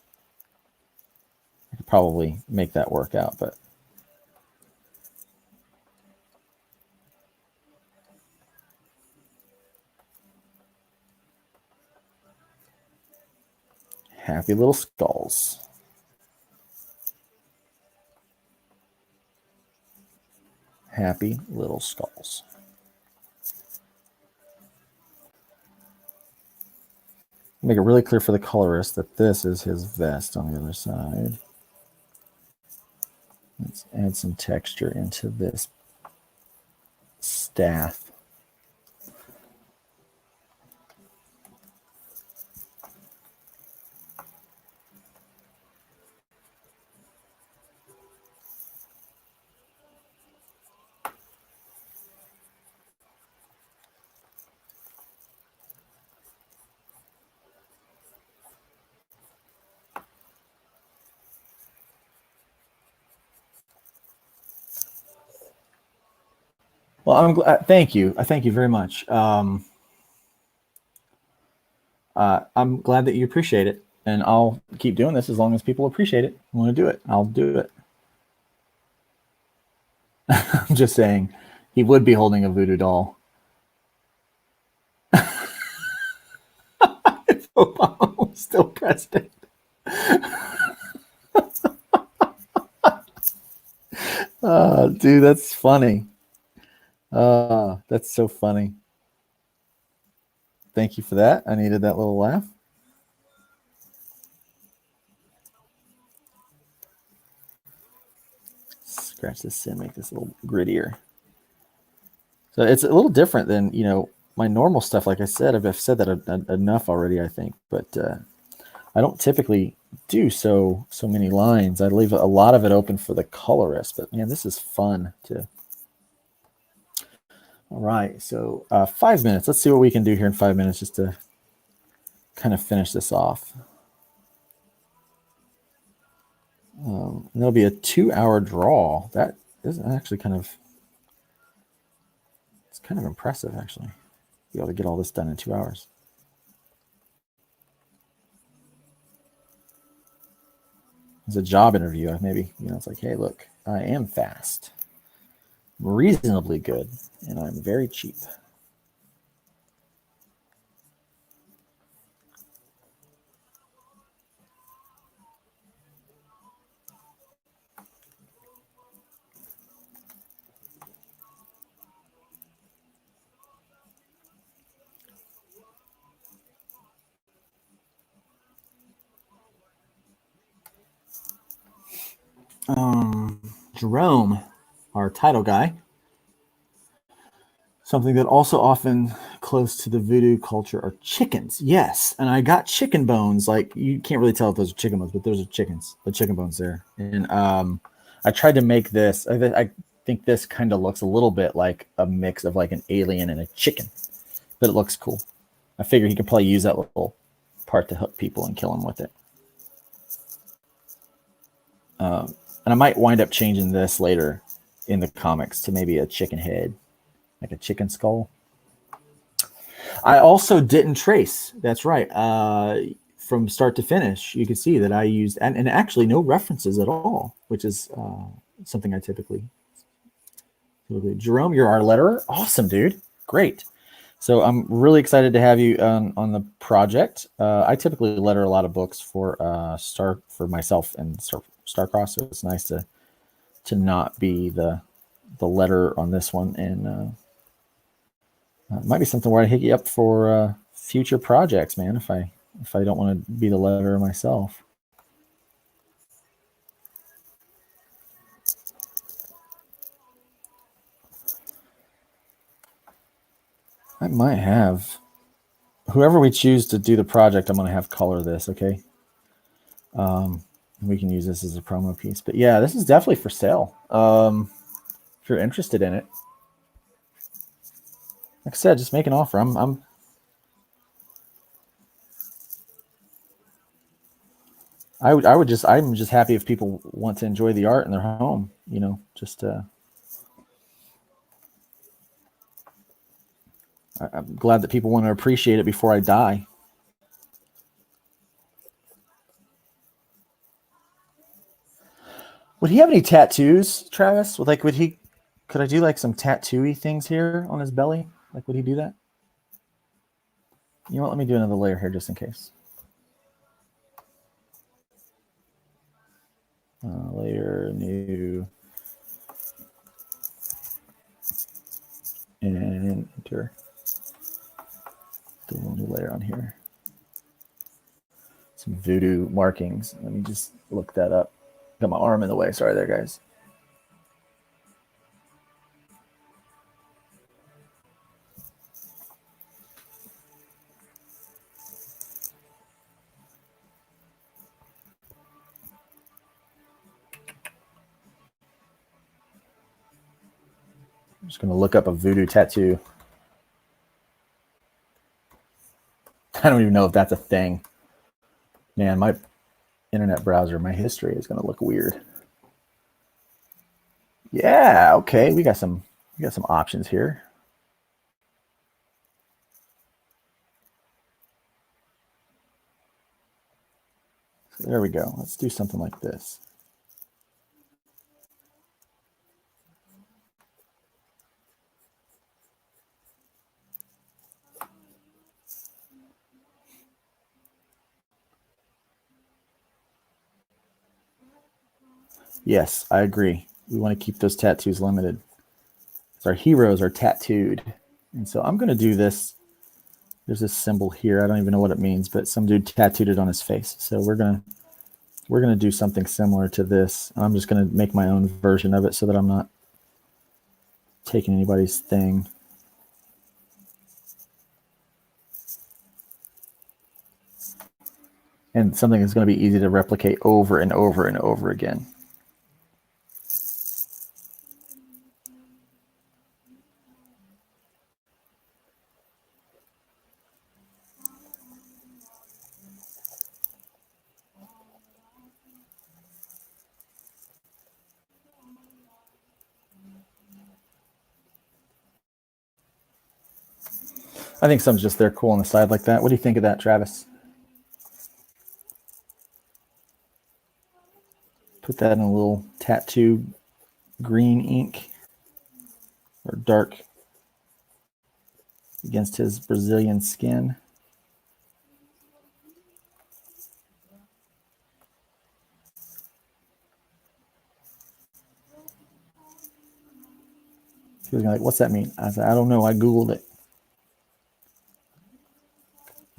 I could probably make that work out, but happy little skulls. Happy little skulls. Make it really clear for the colorist that this is his vest on the other side. Let's add some texture into this staff. Well, I'm glad. Thank you. I thank you very much. I'm glad that you appreciate it, and I'll keep doing this as long as people appreciate it. I want to do it. I'll do it. I'm just saying, he would be holding a voodoo doll. If Obama was still president. Dude, that's funny. That's so funny. Thank you for that. I needed that little laugh. Scratch this in, make this a little grittier. So it's a little different than, you know, my normal stuff. Like I said, I've said that enough already, I think, but I don't typically do so many lines. I leave a lot of it open for the colorist, but man, this is fun too. All right, so 5 minutes. Let's see what we can do here in 5 minutes just to kind of finish this off. And there'll be a 2-hour draw. That is actually it's kind of impressive, actually. Be able to get all this done in 2 hours. It's a job interview. Maybe, you know, it's like, hey, look, I am fast, reasonably good, and I'm very cheap. Jerome, our title guy, something that also often close to the voodoo culture are chickens. Yes, and I got chicken bones. Like, you can't really tell if those are chicken bones, but those are chickens. The chicken bones there. And I tried to make this. I think this kind of looks a little bit like a mix of like an alien and a chicken, but it looks cool. I figure he could probably use that little part to hook people and kill them with it. And I might wind up changing this later in the comics to maybe a chicken head, like a chicken skull. I also didn't trace. That's right. From start to finish, you can see that I used, and actually no references at all, which is something I typically. Jerome, you're our letterer. Awesome, dude. Great. So I'm really excited to have you on the project. I typically letter a lot of books for myself and Starcross, so it's nice to not be the letterer on this one, and it might be something where I hit you up for future projects, man. If I don't want to be the letterer myself. I might have whoever we choose to do the project. I'm going to have color this, okay? We can use this as a promo piece, but yeah, this is definitely for sale. If you're interested in it, like I said, just make an offer. I'm just happy if people want to enjoy the art in their home, you know, just I'm glad that people want to appreciate it before I die. Would he have any tattoos, Travis? Could I do like some tattoo-y things here on his belly? Like, would he do that? You know what? Let me do another layer here just in case. Layer, new, and enter. Do a little new layer on here. Some voodoo markings. Let me just look that up. Got my arm in the way. Sorry there, guys. I'm just going to look up a voodoo tattoo. I don't even know if that's a thing. Man, my internet browser, my history is going to look weird. Yeah, okay. We got some options here. So there we go. Let's do something like this. Yes, I agree. We want to keep those tattoos limited. So our heroes are tattooed. And so I'm going to do this. There's this symbol here. I don't even know what it means, but some dude tattooed it on his face. So we're going to do something similar to this. I'm just going to make my own version of it so that I'm not taking anybody's thing. And something that's going to be easy to replicate over and over and over again. I think some's just there cool on the side like that. What do you think of that, Travis? Put that in a little tattoo green ink or dark against his Brazilian skin. He was like, what's that mean? I said, I don't know. I Googled it.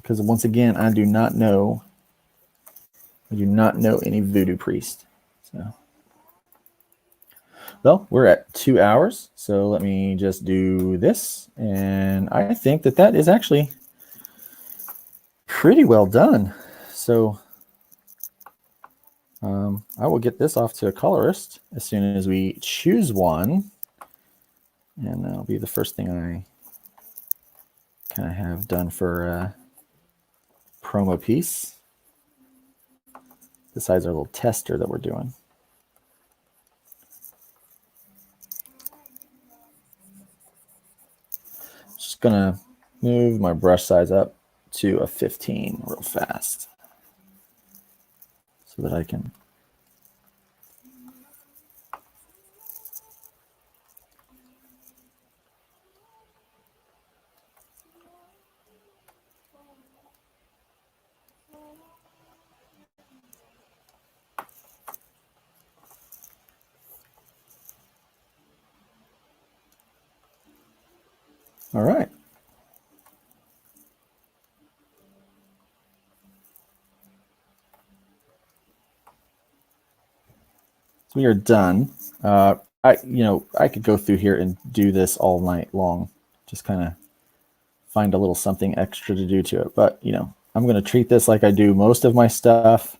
Because once again, I do not know any voodoo priest. So, well, we're at 2 hours. So let me just do this. And I think that is actually pretty well done. So I will get this off to a colorist as soon as we choose one. And that'll be the first thing I kind of have done for promo piece. Besides our little tester that we're doing. Just gonna move my brush size up to a 15 real fast so that I can. All right. So we are done. I could go through here and do this all night long. Just kind of find a little something extra to do to it. But, I'm going to treat this like I do most of my stuff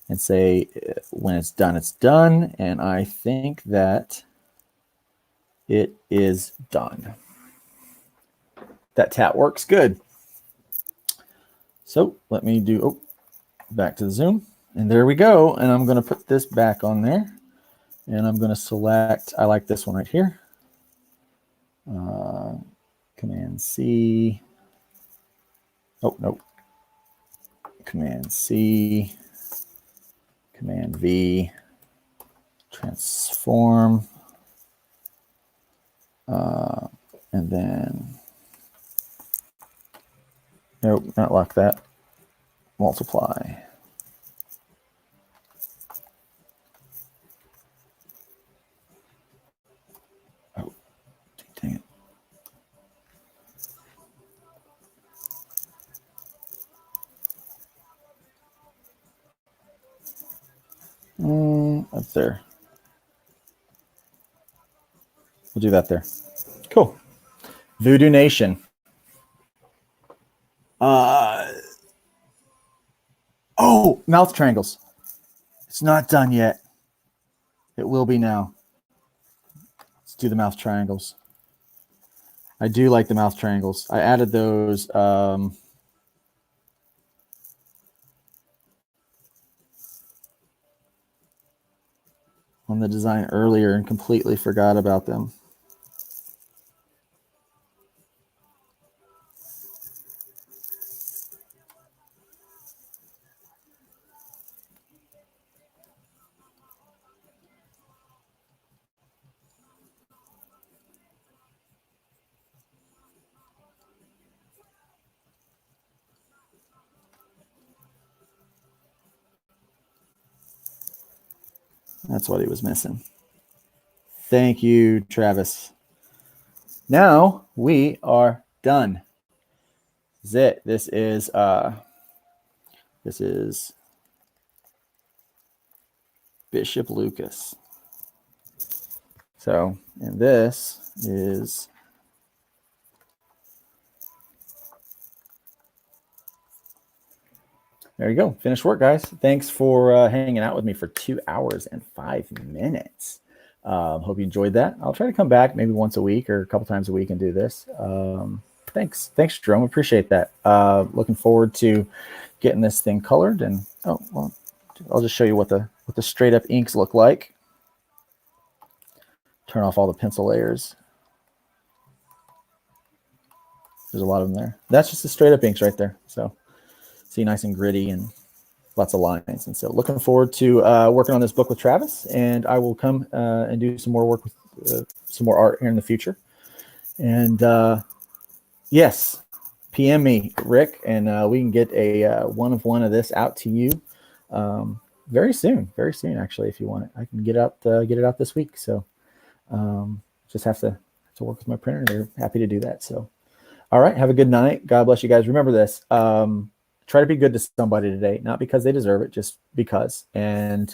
and say when it's done, it's done. And I think that it is done. That tat works good. So let me do, back to the zoom. And there we go. And I'm going to put this back on there. And I'm going to select, I like this one right here. Command C. Oh, no. Command C. Command V. Transform. And then, nope, not like that. Multiply. Oh, dang it. Up there. We'll do that there. Cool. Voodoo Nation. Oh, mouth triangles. It's not done yet. It will be now. Let's do the mouth triangles. I do like the mouth triangles. I added those on the design earlier and completely forgot about them. That's what he was missing. Thank you, Travis. Now we are done. This is it. This is Bishop Lucas. So, and this is there you go. Finished work, guys. Thanks for hanging out with me for 2 hours and 5 minutes. Hope you enjoyed that. I'll try to come back maybe once a week or a couple times a week and do this. Thanks, Jerome. Appreciate that. Looking forward to getting this thing colored. And I'll just show you what the straight up inks look like. Turn off all the pencil layers. There's a lot of them there. That's just the straight up inks right there. So see, nice and gritty and lots of lines. And so looking forward to working on this book with Travis, and I will come and do some more work with some more art here in the future. And yes, PM me, Rick, and we can get a one of this out to you very soon, actually, if you want it. I can get it out this week. So just have to work with my printer. They're happy to do that. So all right, have a good night. God bless you guys. Remember this. Try to be good to somebody today, not because they deserve it, just because. And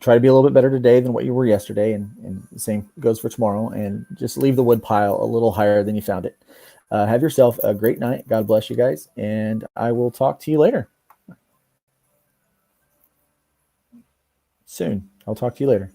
try to be a little bit better today than what you were yesterday, and the same goes for tomorrow. And just leave the wood pile a little higher than you found it. Have yourself a great night. God bless you guys, and I will talk to you later. Soon. I'll talk to you later.